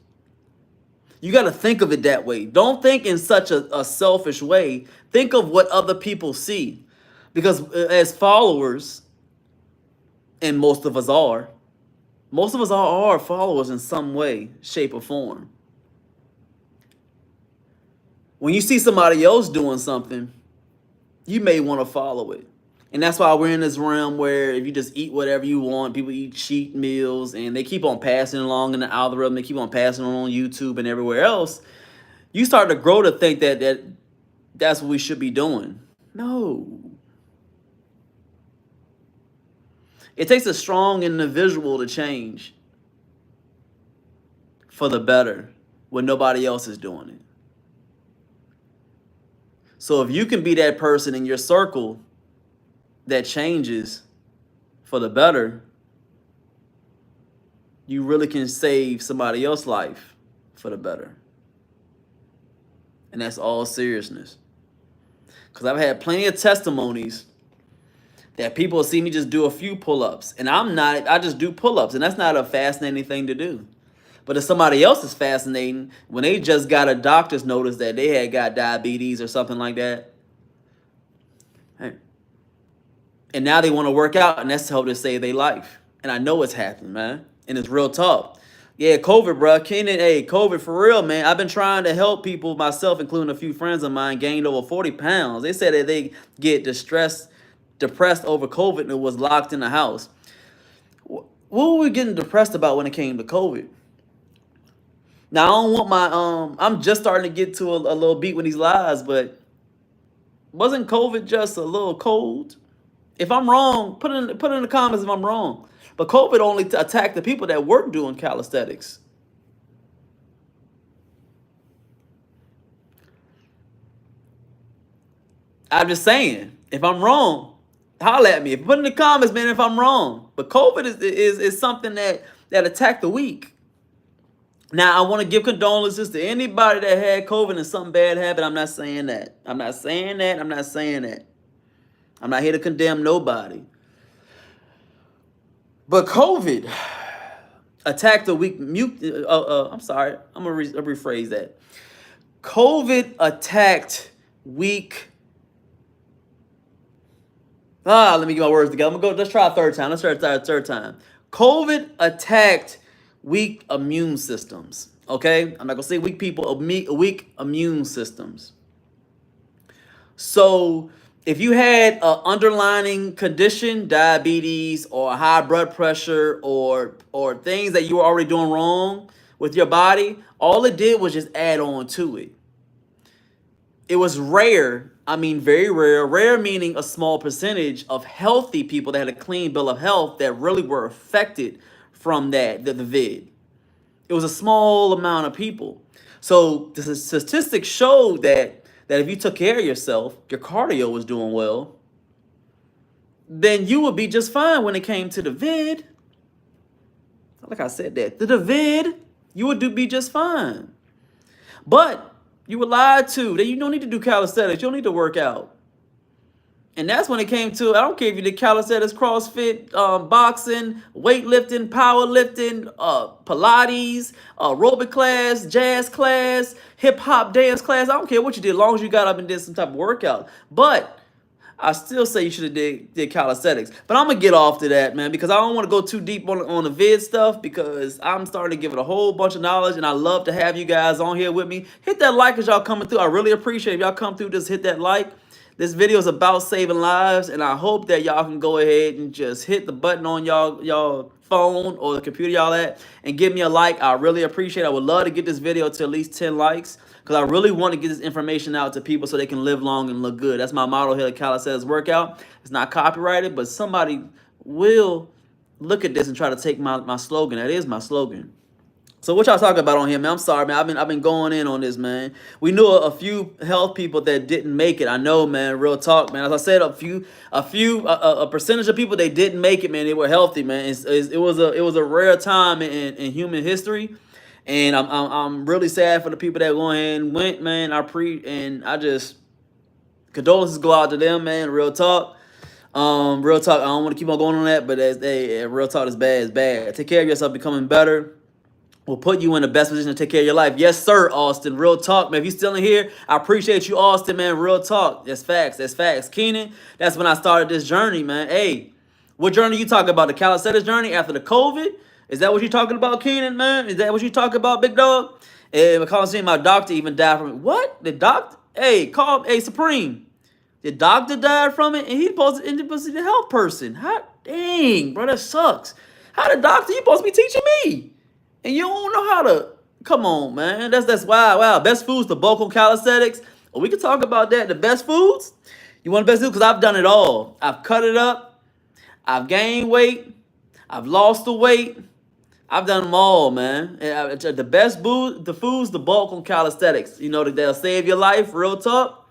You got to think of it that way. Don't think in such a selfish way. Think of what other people see. Because as followers, and most of us are followers in some way, shape, or form. When you see somebody else doing something, you may want to follow it. And that's why we're in this realm where if you just eat whatever you want, people eat cheat meals and they keep on passing along in the algorithm, they keep on passing on YouTube and everywhere else. You start to grow to think that's what we should be doing. No. It takes a strong individual to change for the better when nobody else is doing it. So if you can be that person in your circle that changes for the better, you really can save somebody else's life for the better. And that's all seriousness. Because I've had plenty of testimonies that people see me just do a few pull-ups. And I just do pull-ups. And that's not a fascinating thing to do. But if somebody else is fascinating, when they just got a doctor's notice that they had got diabetes or something like that, hey, and now they want to work out, and that's to help to save their life. And I know it's happening, man. And it's real talk. Yeah, COVID, bro. Kenan, hey, COVID for real, man. I've been trying to help people, myself, including a few friends of mine, gained over 40 pounds. They said that they get depressed over COVID and was locked in the house. What were we getting depressed about when it came to COVID? Now, I don't want my, I'm just starting to get to a little beat with these lies, but wasn't COVID just a little cold? If I'm wrong, put in the comments if I'm wrong. But COVID only attacked the people that weren't doing calisthenics. I'm just saying, if I'm wrong, holler at me. Put in the comments, man, if I'm wrong. But COVID is something that attacked the weak. Now, I want to give condolences to anybody that had COVID and something bad happened. I'm not saying that. I'm not saying that. I'm not saying that. I'm not here to condemn nobody. But COVID attacked the weak. I'm sorry. I'm going to rephrase that. COVID attacked weak. Let me get my words together. I'm going to go. Let's try a third time. Let's try a third time. COVID attacked weak immune systems. Okay? I'm not going to say weak people, weak immune systems. So if you had an underlying condition, diabetes or high blood pressure or things that you were already doing wrong with your body, all it did was just add on to it. It was rare. I mean, very rare. Rare meaning a small percentage of healthy people that had a clean bill of health that really were affected from the vid. It was a small amount of people. So the statistics showed that if you took care of yourself, your cardio was doing well, then you would be just fine when it came to the vid. Like I said that. The vid, you would be just fine. But you were lied to. That you don't need to do calisthenics. You don't need to work out. And that's when it came to, I don't care if you did calisthenics, CrossFit, boxing, weightlifting, powerlifting, Pilates, aerobic class, jazz class, hip-hop dance class. I don't care what you did, as long as you got up and did some type of workout. But I still say you should have did calisthenics. But I'm going to get off to that, man, because I don't want to go too deep on the vid stuff because I'm starting to give it a whole bunch of knowledge, and I love to have you guys on here with me. Hit that like as y'all coming through. I really appreciate it. If y'all come through, just hit that like. This video is about saving lives, and I hope that y'all can go ahead and just hit the button on y'all phone or the computer y'all at and give me a like. I really appreciate it. I would love to get this video to at least 10 likes because I really want to get this information out to people so they can live long and look good. That's my motto here at Calisthenics Workout. It's not copyrighted, but somebody will look at this and try to take my slogan. That is my slogan. So what y'all talking about on here, man? I'm sorry, man. I've been going in on this, man. We knew a few health people that didn't make it. I know, man. Real talk, man. As I said, a percentage of people they didn't make it, man. They were healthy, man. It was a rare time in human history, and I'm really sad for the people that went and went, man. I just condolences go out to them, man. Real talk. Real talk. I don't want to keep on going on that, but real talk is bad. It's bad. Take care of yourself, becoming better. will put you in the best position to take care of your life. Yes, sir, Austin. Real talk, man. If you still in here, I appreciate you, Austin, man. Real talk. That's facts. That's facts. Keenan, that's when I started this journey, man. Hey, what journey you talking about? The calisthenics journey after the COVID? Is that what you talking about, Keenan, man? Is that what you talking about, big dog? And my doctor even died from it. What? The doctor? Hey, Supreme. The doctor died from it, and he's supposed to be a health person. How? Dang, bro, that sucks. How the doctor? You supposed to be teaching me, and you don't know how to. Come on, man. That's wow. Best foods to bulk on calisthenics. Well, we can talk about that. The best foods. You want the best foods? Because I've done it all. I've cut it up. I've gained weight. I've lost the weight. I've done them all, man. And the best foods to bulk on calisthenics. You know that they'll save your life. Real talk.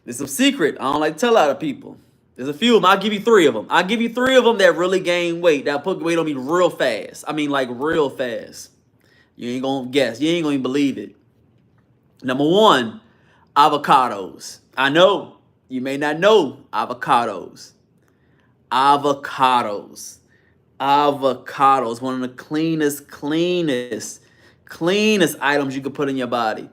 There's some secret. I don't like to tell a lot of people. There's a few of them. I'll give you 3 of them. I'll give you 3 of them that really gain weight. That put weight on me real fast. I mean, like real fast. You ain't gonna guess. You ain't gonna even believe it. Number 1, avocados. I know you may not know avocados. Avocados. One of the cleanest items you could put in your body.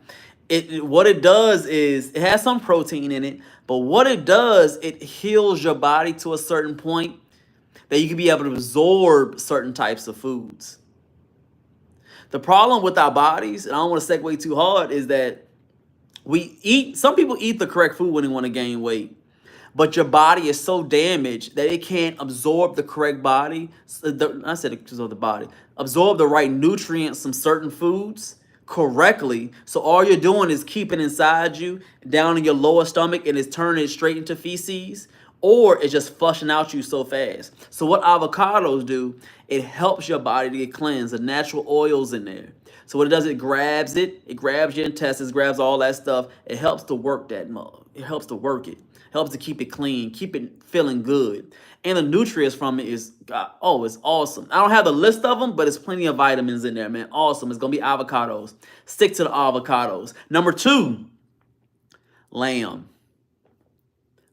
What it does is it has some protein in it, but what it does, it heals your body to a certain point that you can be able to absorb certain types of foods. The problem with our bodies, and I don't want to segue too hard, is that some people eat the correct food when they want to gain weight, but your body is so damaged that it can't absorb the correct absorb the right nutrients from certain foods correctly. So all you're doing is keeping inside you, down in your lower stomach, and it's turning it straight into feces, or it's just flushing out you so fast. So what avocados do, it helps your body to get cleansed. The natural oils in there. So what it does, it grabs your intestines, grabs all that stuff. It helps to work that mug. It helps to work it. Helps to keep it clean, keep it feeling good. And the nutrients from it is, it's awesome. I don't have the list of them, but there's plenty of vitamins in there, man. Awesome. It's going to be avocados. Stick to the avocados. Number 2, lamb.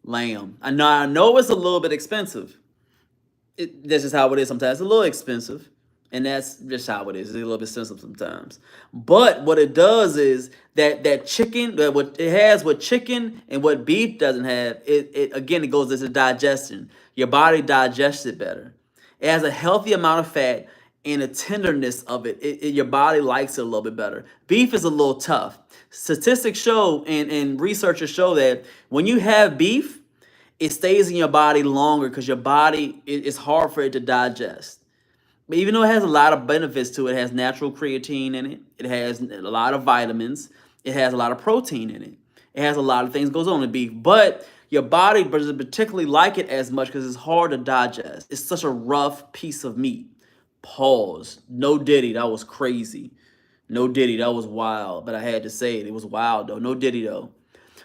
I know it's a little bit expensive. That's just how it is sometimes. It's a little expensive. And that's just how it is. It's a little bit expensive sometimes. But what it does is that chicken, what it has, what chicken and what beef doesn't have, it goes into digestion. Your body digests it better. It has a healthy amount of fat and a tenderness of it. Your body likes it a little bit better. Beef is a little tough. Statistics show and researchers show that when you have beef, it stays in your body longer because your body, it's hard for it to digest. But even though it has a lot of benefits to it, it has natural creatine in it. It has a lot of vitamins. It has a lot of protein in it. It has a lot of things goes on in beef. But your body doesn't particularly like it as much because it's hard to digest. It's such a rough piece of meat. Pause. No diddy. That was crazy. No diddy. That was wild. But I had to say it. It was wild, though. No diddy, though.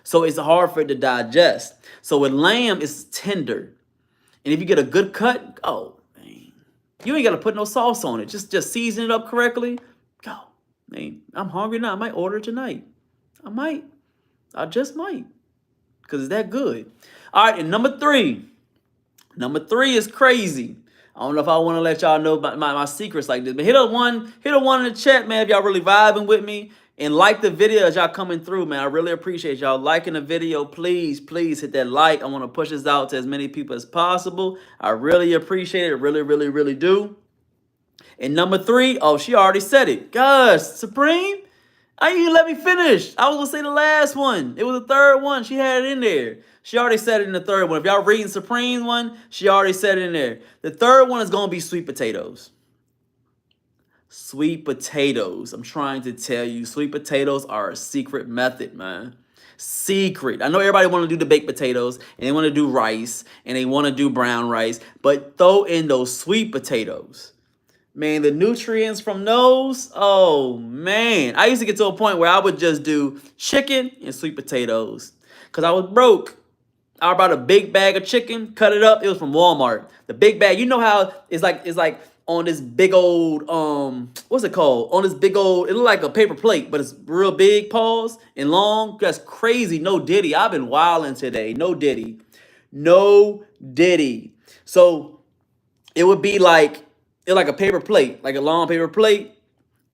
So it's hard for it to digest. So with lamb, it's tender. And if you get a good cut, you ain't got to put no sauce on it. Just season it up correctly. Go. Man, I'm hungry now. I might order tonight. I just might. Because it's that good. All right, and number 3. Number 3 is crazy. I don't know if I want to let y'all know my secrets like this. But hit a one in the chat, man, if y'all really vibing with me. And like the video as y'all coming through, man. I really appreciate y'all liking the video. Please hit that like. I want to push this out to as many people as possible. I really appreciate it. Really do. And number 3, she already said it. Gosh, Supreme, I didn't even let me finish. I was going to say the last one. It was the 3rd one. She had it in there. She already said it in the 3rd one. If y'all reading Supreme's one, she already said it in there. The 3rd one is going to be sweet potatoes. Sweet potatoes. I'm trying to tell you, sweet potatoes are a secret method, man. Secret. I know everybody want to do the baked potatoes, and they want to do rice, and they want to do brown rice, but throw in those sweet potatoes. Man, the nutrients from those, oh, man. I used to get to a point where I would just do chicken and sweet potatoes because I was broke. I bought a big bag of chicken, cut it up. It was from Walmart. The big bag, you know how it's like on this big old, what's it called? On this big old, it look like a paper plate, but it's real big, pause, and long. That's crazy. No diddy. I've been wilding today. No diddy. So it would be like It's like a paper plate, like a long paper plate,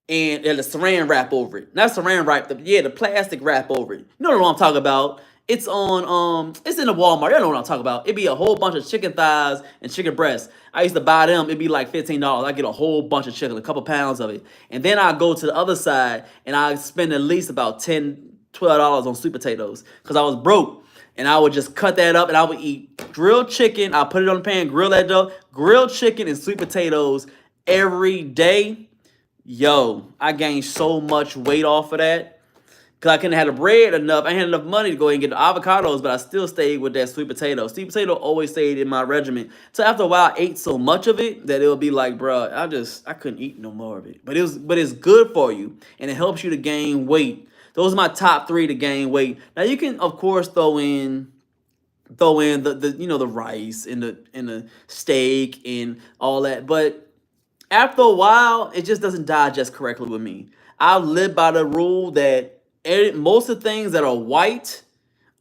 and there's a saran wrap over it. Not saran wrap, the plastic wrap over it. You know what I'm talking about? It's on it's in the Walmart. You know what I'm talking about. It'd be a whole bunch of chicken thighs and chicken breasts. I used to buy them. It'd be like $15. I get a whole bunch of chicken, a couple pounds of it. And then I go to the other side and I spend at least about $10, $12 on sweet potatoes. Because I was broke. And I would just cut that up and I would eat grilled chicken. I'll put it on the pan, grill that dough. Grilled chicken and sweet potatoes every day. Yo, I gained so much weight off of that. Because I couldn't have the bread enough. I had enough money to go and get the avocados, but I still stayed with that sweet potato. Sweet potato always stayed in my regimen. So after a while, I ate so much of it that it would be like, bro, I couldn't eat no more of it. But it's good for you, and it helps you to gain weight. Those are my top 3 to gain weight. Now you can, of course, throw in the rice and the steak and all that, but after a while, it just doesn't digest correctly with me. I live by the rule that most of the things that are white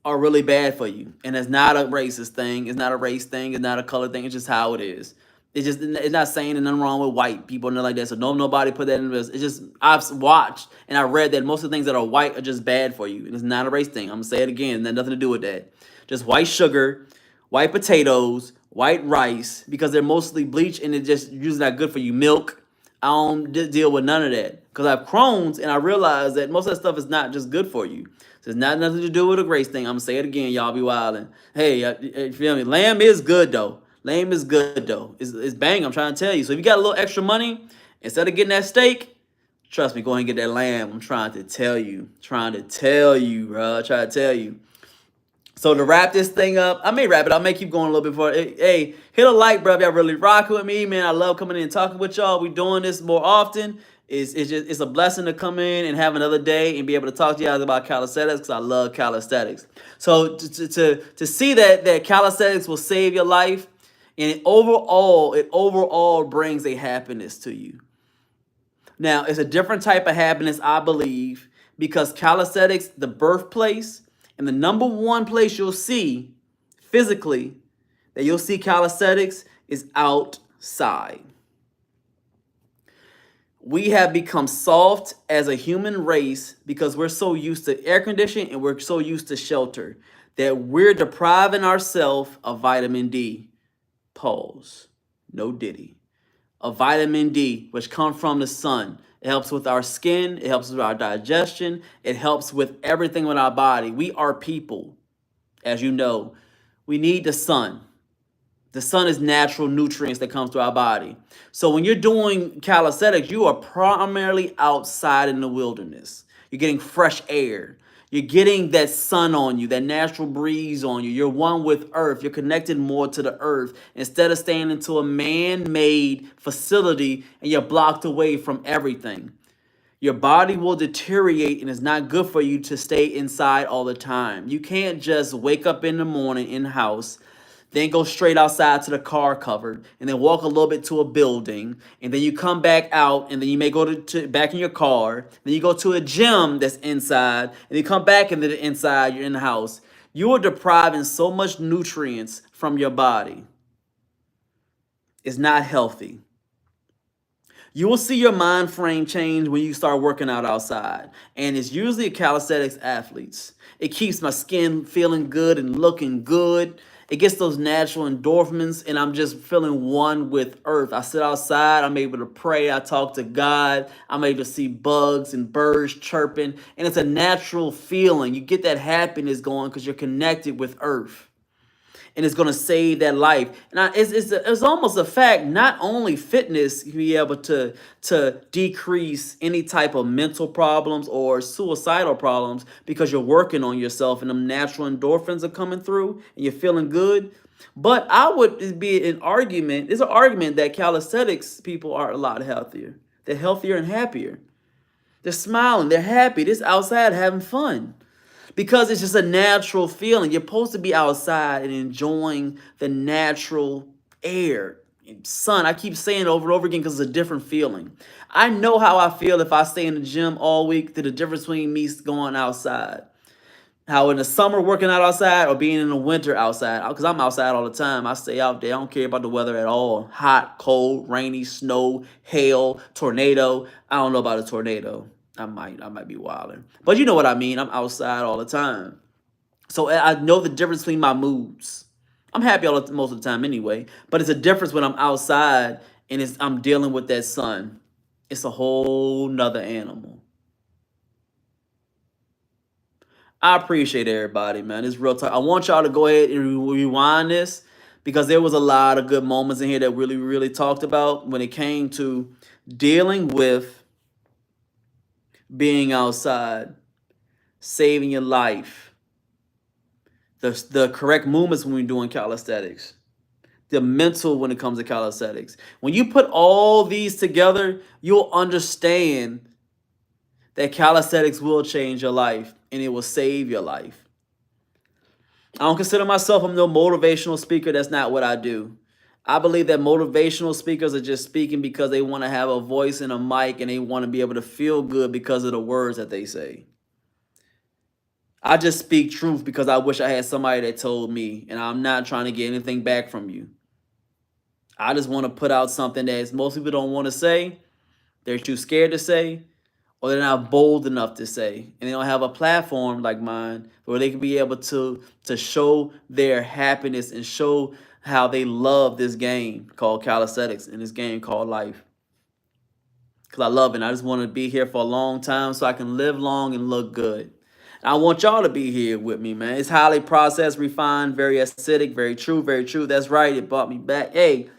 are really bad for you. And it's not a racist thing. It's not a race thing. It's not a color thing. It's just how it is. It's not saying there's nothing wrong with white people and nothing like that. So nobody put that in this. It's just, I've watched and I read that most of the things that are white are just bad for you. And it's not a race thing. I'm going to say it again. It has nothing to do with that. Just white sugar, white potatoes, white rice, because they're mostly bleached and it's just usually not good for you. Milk. I don't deal with none of that because I have Crohn's and I realize that most of that stuff is not just good for you. So it's not nothing to do with a race thing. I'm going to say it again. Y'all be wilding. Hey, you feel me? Lamb is good though. Lamb is good though. It's bang. I'm trying to tell you. So if you got a little extra money, instead of getting that steak, trust me, go ahead and get that lamb. I'm trying to tell you. Trying to tell you, bro. Trying to tell you. So to wrap this thing up, I may wrap it. I may keep going a little bit more. Hey, hit a like, bro. If y'all really rocking with me, man. I love coming in and talking with y'all. We doing this more often. It's a blessing to come in and have another day and be able to talk to you guys about calisthenics because I love calisthenics. So to see that calisthenics will save your life, and it overall brings a happiness to you. Now, it's a different type of happiness, I believe, because calisthenics, the birthplace, and the number one place you'll see physically that you'll see calisthenics is outside. We have become soft as a human race because we're so used to air conditioning and we're so used to shelter that we're depriving ourselves of vitamin D. Pause. No diddy. Of vitamin D, which comes from the sun. It helps with our skin. It helps with our digestion. It helps with everything with our body. We are people, as you know. We need the sun. The sun is natural nutrients that comes to our body. So when you're doing calisthenics, you are primarily outside in the wilderness. You're getting fresh air. You're getting that sun on you, that natural breeze on you. You're one with earth. You're connected more to the earth instead of staying into a man-made facility and you're blocked away from everything. Your body will deteriorate and it's not good for you to stay inside all the time. You can't just wake up in the morning in the house, then go straight outside to the car covered, and then walk a little bit to a building, and then you come back out, and then you may go to back in your car, then you go to a gym that's inside, and you come back into the inside, you're in the house. You are depriving so much nutrients from your body. It's not healthy. You will see your mind frame change when you start working out outside, and it's usually calisthenics athletes. It keeps my skin feeling good and looking good. It gets those natural endorphins, and I'm just feeling one with earth. I sit outside. I'm able to pray. I talk to God. I'm able to see bugs and birds chirping, and it's a natural feeling. You get that happiness going because you're connected with earth, and it's going to save that life. And it's almost a fact, not only fitness can be able to decrease any type of mental problems or suicidal problems because you're working on yourself and them natural endorphins are coming through and you're feeling good. But I would be an argument, there's an argument that calisthenics people are a lot healthier. They're healthier and happier. They're smiling, they're happy, they're outside having fun. Because it's just a natural feeling. You're supposed to be outside and enjoying the natural air. Sun, I keep saying it over and over again because it's a different feeling. I know how I feel if I stay in the gym all week, the difference between me going outside. How in the summer working out outside or being in the winter outside. Because I'm outside all the time. I stay out there. I don't care about the weather at all. Hot, cold, rainy, snow, hail, tornado. I don't know about a tornado. I might be wilding. But you know what I mean. I'm outside all the time. So I know the difference between my moods. I'm happy most of the time anyway. But it's a difference when I'm outside and I'm dealing with that sun. It's a whole nother animal. I appreciate everybody, man. It's real talk. I want y'all to go ahead and rewind this because there was a lot of good moments in here that really talked about when it came to dealing with being outside, saving your life, the correct movements when we're doing calisthenics, the mental when it comes to calisthenics. When you put all these together, you'll understand that calisthenics will change your life and it will save your life. I don't consider myself I'm no motivational speaker. That's not what I do. I believe that motivational speakers are just speaking because they want to have a voice and a mic and they want to be able to feel good because of the words that they say. I just speak truth because I wish I had somebody that told me, and I'm not trying to get anything back from you. I just want to put out something that most people don't want to say, they're too scared to say, or they're not bold enough to say, and they don't have a platform like mine where they can be able to show their happiness and show how they love this game called calisthenics and this game called life. Because I love it. I just want to be here for a long time so I can live long and look good. And I want y'all to be here with me, man. It's highly processed, refined, very acidic, very true, very true. That's right. It brought me back. Hey,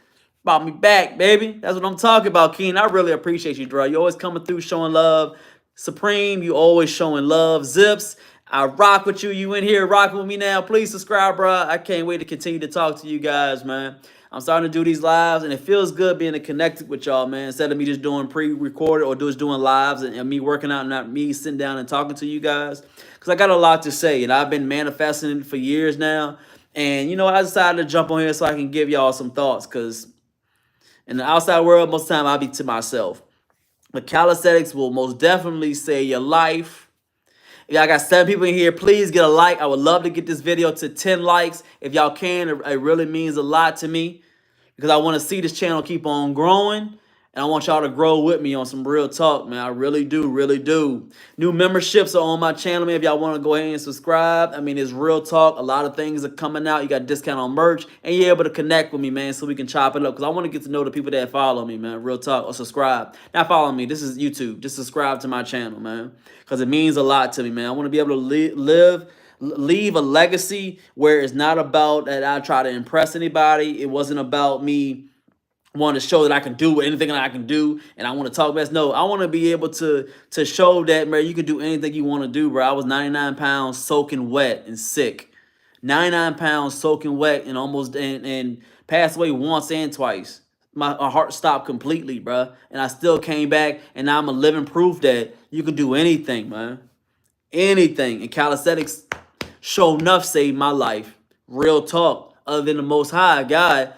brought me back, baby. That's what I'm talking about, Keen. I really appreciate you, Dre. You always coming through showing love. Supreme, you always showing love. Zips, I rock with you. You in here rocking with me now. Please subscribe, bro. I can't wait to continue to talk to you guys, man. I'm starting to do these lives, and it feels good being connected with y'all, man. Instead of me just doing pre-recorded or just doing lives and me working out and not me sitting down and talking to you guys. Because I got a lot to say, and I've been manifesting it for years now. And, you know, I decided to jump on here so I can give y'all some thoughts because in the outside world, most of the time I'll be to myself. But calisthenics will most definitely save your life. If y'all got 7 people in here, please get a like. I would love to get this video to 10 likes. If y'all can, it really means a lot to me because I want to see this channel keep on growing. And I want y'all to grow with me on some real talk, man. I really do, really do. New memberships are on my channel, man. If y'all want to go ahead and subscribe. I mean, it's real talk. A lot of things are coming out. You got discount on merch. And you're able to connect with me, man, so we can chop it up. Because I want to get to know the people that follow me, man. Real talk. Or subscribe. Not follow me. This is YouTube. Just subscribe to my channel, man. Because it means a lot to me, man. I want to be able to leave a legacy where it's not about that I try to impress anybody. It wasn't about me want to show that I can do anything that I can do and I want to talk best. No, I want to be able to show that, man, you can do anything you want to do, bro. I was 99 pounds soaking wet and sick. 99 pounds soaking wet and almost and passed away once and twice. My heart stopped completely, bro. And I still came back, and now I'm a living proof that you can do anything, man. Anything. And calisthenics sure enough saved my life. Real talk. Other than the Most High God,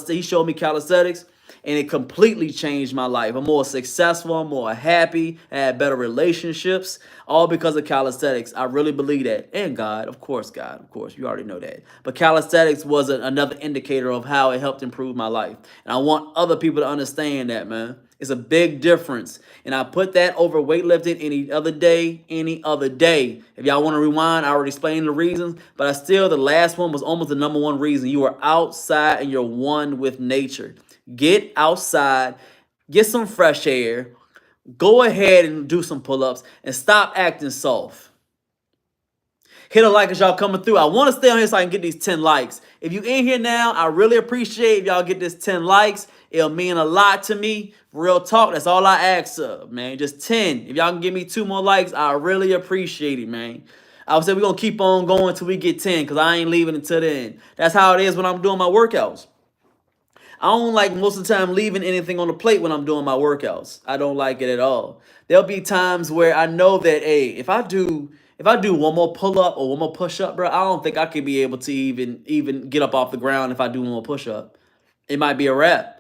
he showed me calisthenics, and it completely changed my life. I'm more successful. I'm more happy. I had better relationships, all because of calisthenics. I really believe that. And God, of course, you already know that. But calisthenics was another indicator of how it helped improve my life. And I want other people to understand that, man. It's a big difference. And I put that over weightlifting any other day. If y'all want to rewind, I already explained the reasons. But the last one was almost the #1 reason. You are outside and you're one with nature. Get outside. Get some fresh air. Go ahead and do some pull-ups. And stop acting soft. Hit a like as y'all coming through. I want to stay on here so I can get these 10 likes. If you in here now, I really appreciate if y'all get this 10 likes. It'll mean a lot to me. Real talk, that's all I ask of, man. Just 10. If y'all can give me 2 more likes, I really appreciate it, man. I would say we're going to keep on going until we get 10 because I ain't leaving until the end. That's how it is when I'm doing my workouts. I don't like most of the time leaving anything on the plate when I'm doing my workouts. I don't like it at all. There'll be times where I know that, hey, if I do one more pull-up or one more push-up, bro, I don't think I could be able to even get up off the ground if I do one more push-up. It might be a wrap.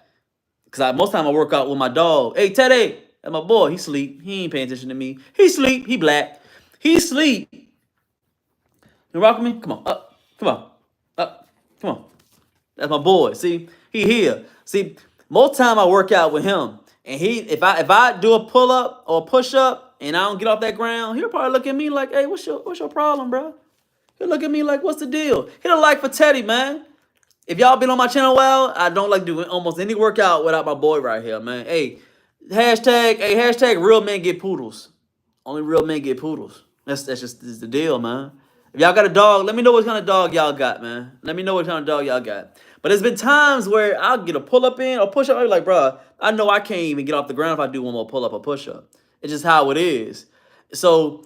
Because most time I work out with my dog. Hey, Teddy, that's my boy. He sleep. He ain't paying attention to me. He sleep. He black. He sleep. You rock with me? Come on, up. Come on, up. Come on. That's my boy. See, he here. See, most time I work out with him, and if I do a pull up or a push up, and I don't get off that ground, he'll probably look at me like, "Hey, what's your problem, bro?" He'll look at me like, "What's the deal?" Hit a like for Teddy, man. If y'all been on my channel a while, I don't like doing almost any workout without my boy right here, man. Hey, hashtag real men get poodles. Only real men get poodles. That's just the deal, man. If y'all got a dog, let me know what kind of dog y'all got, man. Let me know what kind of dog y'all got. But there's been times where I'll get a pull-up in or push-up. I'll be like, bro, I know I can't even get off the ground if I do one more pull-up or push-up. It's just how it is. So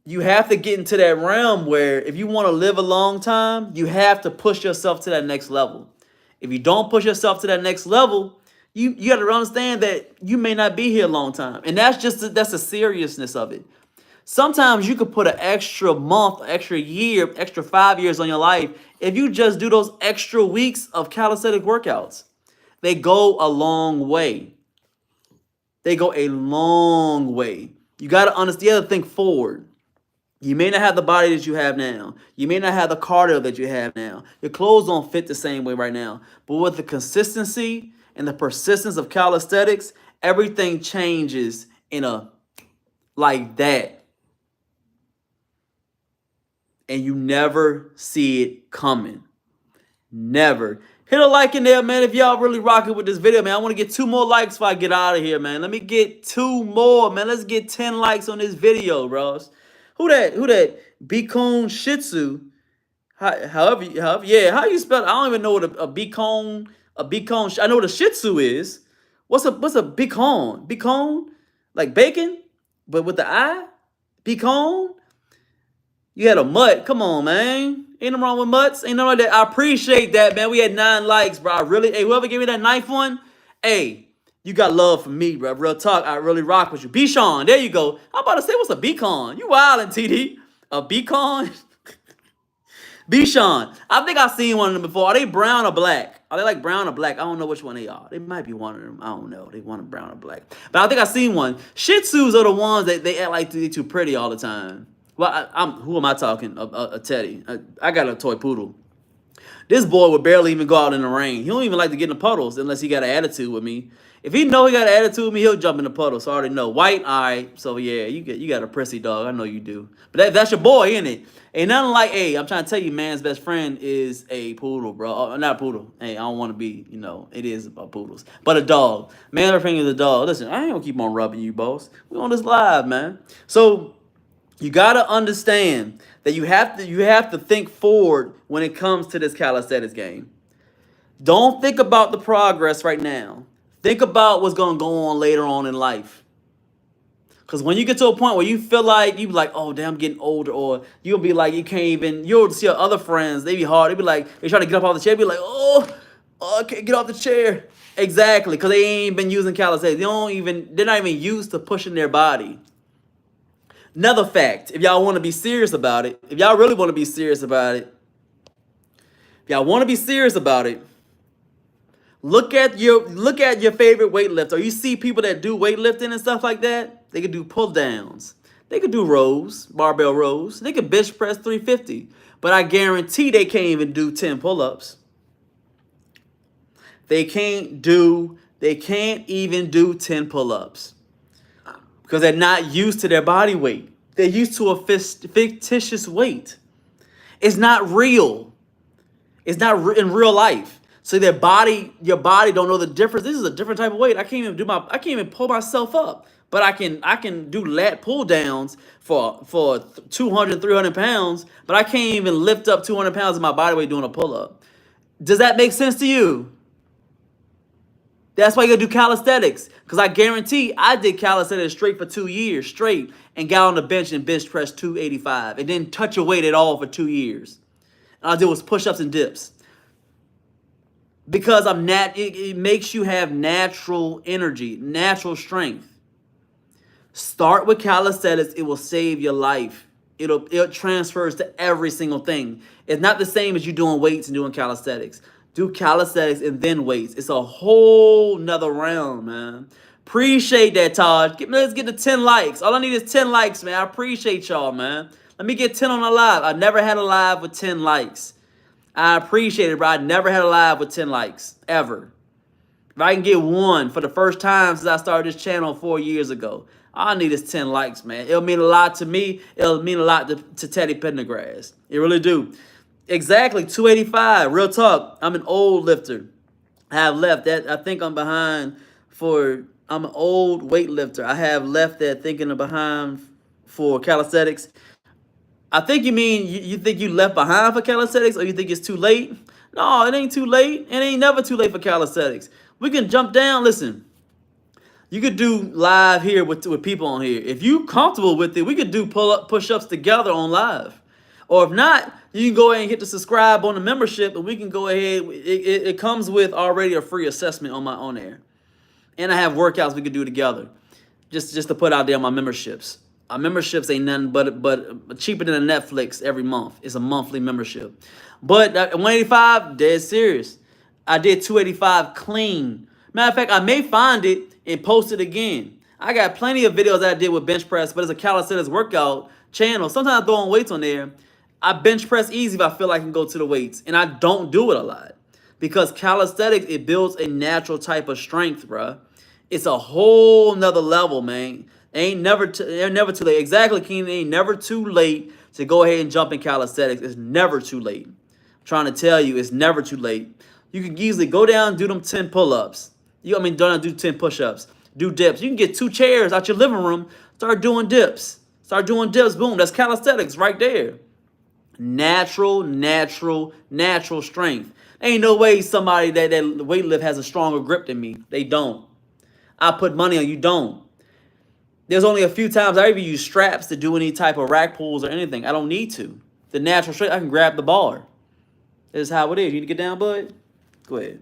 you have to get into that realm where if you want to live a long time, you have to push yourself to that next level. If you don't push yourself to that next level, you got to understand that you may not be here a long time. And that's the seriousness of it. Sometimes you could put an extra month, extra year, extra 5 years on your life if you just do those extra weeks of calisthenic workouts. They go a long way. They go a long way. You got to understand, you got to think forward. You may not have the body that you have now. You may not have the cardio that you have now. Your clothes don't fit the same way right now. But with the consistency and the persistence of calisthenics, everything changes like that. And you never see it coming. Never. Hit a like in there, man, if y'all really rocking with this video, man. I want to get 2 more likes before I get out of here, man. Let me get 2 more, man. Let's get 10 likes on this video, bros. Who that? Beacon Shih Tzu. However, yeah, how you spell it? I don't even know what a beacon, I know what a Shih Tzu is. What's a beacon? Beacon? Like bacon? But with the I? Beacon? You had a mutt. Come on, man. Ain't nothing wrong with mutts. Ain't nothing like that. I appreciate that, man. We had 9 likes, bro. Hey, whoever gave me that 9th one, hey, you got love for me, bro. Real talk. I really rock with you. Bichon, there you go. I'm about to say, what's a beacon? You wildin', TD. A beacon? Bichon. I think I've seen one of them before. Are they brown or black? Are they like brown or black? I don't know which one they are. They might be one of them. I don't know. They want brown or black. But I think I've seen one. Shih Tzus are the ones that they act like they're too pretty all the time. Well, who am I talking? A Teddy. I got a toy poodle. This boy would barely even go out in the rain. He don't even like to get in the puddles unless he got an attitude with me. If he know he got an attitude with me, he'll jump in the puddle. So I already know. White, all right. So yeah, you got a prissy dog. I know you do. But that's your boy, isn't it? Ain't nothing like, hey, I'm trying to tell you, man's best friend is a poodle, bro. Not a poodle. Hey, I don't want to be, it is about poodles. But a dog. Man's best friend is a dog. Listen, I ain't gonna keep on rubbing you, boss. We on this live, man. So you gotta understand that you have to think forward when it comes to this calisthenics game. Don't think about the progress right now. Think about what's gonna go on later on in life. Because when you get to a point where you feel like you be like, oh damn, I'm getting older, or you'll be like, you'll see your other friends, they be hard, they be like, they try to get up off the chair, be like, oh, I can't get off the chair. Exactly, because they ain't been using calisthenics. They're not even used to pushing their body. Another fact, if y'all want to be serious about it, if y'all really want to be serious about it, look at your favorite weightlifter. You see people that do weightlifting and stuff like that, they could do pull downs. They could do rows, barbell rows. They could bench press 350. But I guarantee they can't even do 10 pull-ups. They can't even do 10 pull-ups. Because they're not used to their body weight. They're used to a fictitious weight. It's not real. It's not in real life. So your body don't know the difference. This is a different type of weight. I can't even pull myself up. But I can do lat pull downs for 200, 300 pounds. But I can't even lift up 200 pounds of my body weight doing a pull up. Does that make sense to you? That's why you gotta do calisthenics. Because I guarantee I did calisthenics straight for 2 years straight and got on the bench and bench pressed 285 and didn't touch a weight at all for 2 years. And all I did was push-ups and dips. Because it makes you have natural energy, natural strength. Start with calisthenics, it will save your life. It transfers to every single thing. It's not the same as you doing weights and doing calisthenics. Do calisthenics and then weights. It's a whole nother realm, man. Appreciate that, Todd. Let's get to 10 likes. All I need is 10 likes, man. I appreciate y'all, man. Let me get 10 on a live. I never had a live with 10 likes. I appreciate it, bro. I never had a live with 10 likes, ever. If I can get one for the first time since I started this channel 4 years ago, all I need is 10 likes, man. It'll mean a lot to me. It'll mean a lot to Teddy Pendergrass. It really do. Exactly, 285. Real talk. I'm an old lifter. I have left that. I think I'm behind for. I'm an old weightlifter. I have left that thinking I'm behind for calisthenics. I think you mean you think you left behind for calisthenics, or you think it's too late? No, it ain't too late. It ain't never too late for calisthenics. We can jump down. Listen, you could do live here with people on here. If you comfortable with it, we could do push-ups together on live. Or if not, you can go ahead and hit the subscribe on the membership, and we can go ahead. It comes with already a free assessment on my own air. And I have workouts we could do together. Just to put out there on my memberships. Our memberships ain't nothing but cheaper than a Netflix every month. It's a monthly membership. But 185, dead serious. I did 285 clean. Matter of fact, I may find it and post it again. I got plenty of videos that I did with bench press, but it's a calisthenics workout channel. Sometimes I throw on weights on there. I bench press easy if I feel like I can go to the weights. And I don't do it a lot. Because calisthenics, it builds a natural type of strength, bruh. It's a whole nother level, man. Ain't never too late. Exactly, Keenan. Ain't never too late to go ahead and jump in calisthenics. It's never too late. I'm trying to tell you, it's never too late. You can easily go down and do them 10 pull-ups. Don't do 10 push-ups. Do dips. You can get 2 chairs out your living room. Start doing dips. Start doing dips. Boom. That's calisthenics right there. Natural strength. Ain't no way somebody that weightlift has a stronger grip than me. They don't. I put money on you don't. There's only a few times I even use straps to do any type of rack pulls or anything. I don't need to. The natural strength, I can grab the bar. This is how it is. You need to get down, bud? Go ahead.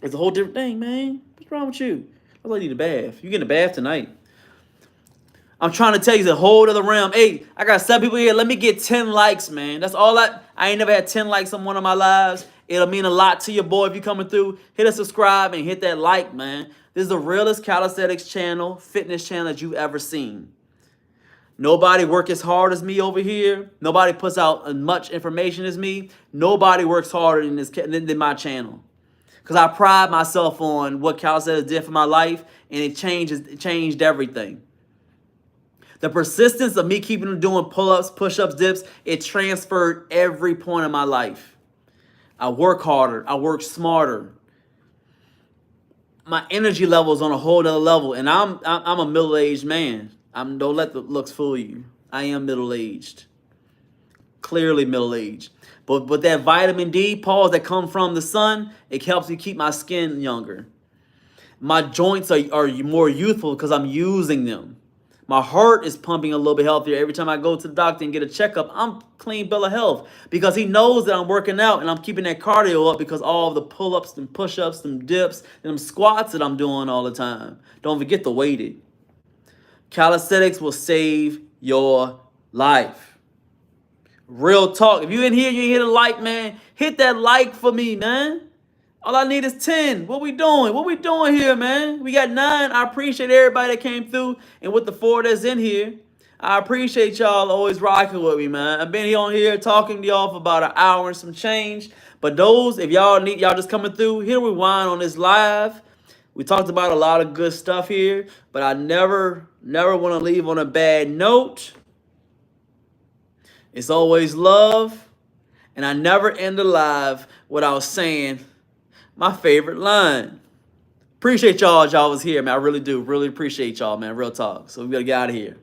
It's a whole different thing, man. What's wrong with you? I like you need a bath. You getting a bath tonight. I'm trying to tell you, it's a whole other realm. Hey, I got 7 people here. Let me get 10 likes, man. That's all I ain't never had 10 likes on one of my lives. It'll mean a lot to your boy if you coming through. Hit a subscribe and hit that like, man. This is the realest calisthenics channel, fitness channel that you've ever seen. Nobody works as hard as me over here. Nobody puts out as much information as me. Nobody works harder than my channel. Because I pride myself on what calisthenics did for my life, and it changed everything. The persistence of me keeping doing pull-ups, push-ups, dips, it transferred every point of my life. I work harder. I work smarter. My energy level is on a whole other level, and I'm a middle-aged man. Don't let the looks fool you. I am middle-aged, clearly middle-aged. But that vitamin D, pause, that come from the sun, it helps me keep my skin younger. My joints are more youthful because I'm using them. My heart is pumping a little bit healthier. Every time I go to the doctor and get a checkup, I'm clean bill of health because he knows that I'm working out and I'm keeping that cardio up because all of the pull-ups and push-ups and dips and them squats that I'm doing all the time. Don't forget the weighted. Calisthenics will save your life. Real talk. If you in here, you ain't hit a like, man. Hit that like for me, man. All I need is 10. What we doing? What we doing here, man? We got 9. I appreciate everybody that came through. And with the 4 that's in here, I appreciate y'all always rocking with me, man. I've been here on here talking to y'all for about an hour and some change. But those, if y'all just coming through, hit a rewind on this live. We talked about a lot of good stuff here. But I never want to leave on a bad note. It's always love. And I never end a live without saying my favorite line. Appreciate y'all was here, man. I really do. Really appreciate y'all, man. Real talk. So we gotta get out of here.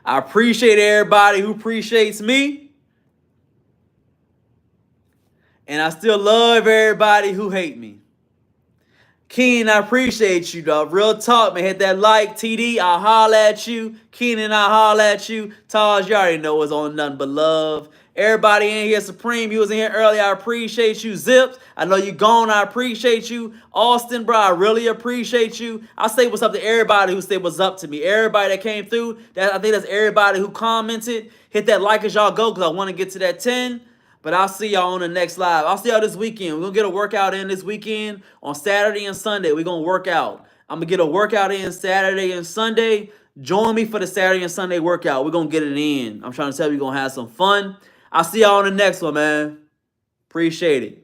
I appreciate everybody who appreciates me. And I still love everybody who hate me. Keenan, I appreciate you, dog. Real talk, man. Hit that like. TD, I'll holler at you. Keenan, I'll holler at you. Taj, you already know it's on nothing but love. Everybody in here, Supreme, you was in here early. I appreciate you. Zips, I know you gone. I appreciate you. Austin, bro, I really appreciate you. I say what's up to everybody who said what's up to me. Everybody that came through, I think that's everybody who commented. Hit that like as y'all go because I want to get to that 10. But I'll see y'all on the next live. I'll see y'all this weekend. We're going to get a workout in this weekend on Saturday and Sunday. We're going to work out. I'm going to get a workout in Saturday and Sunday. Join me for the Saturday and Sunday workout. We're going to get it in. I'm trying to tell you, we're going to have some fun. I'll see y'all on the next one, man. Appreciate it.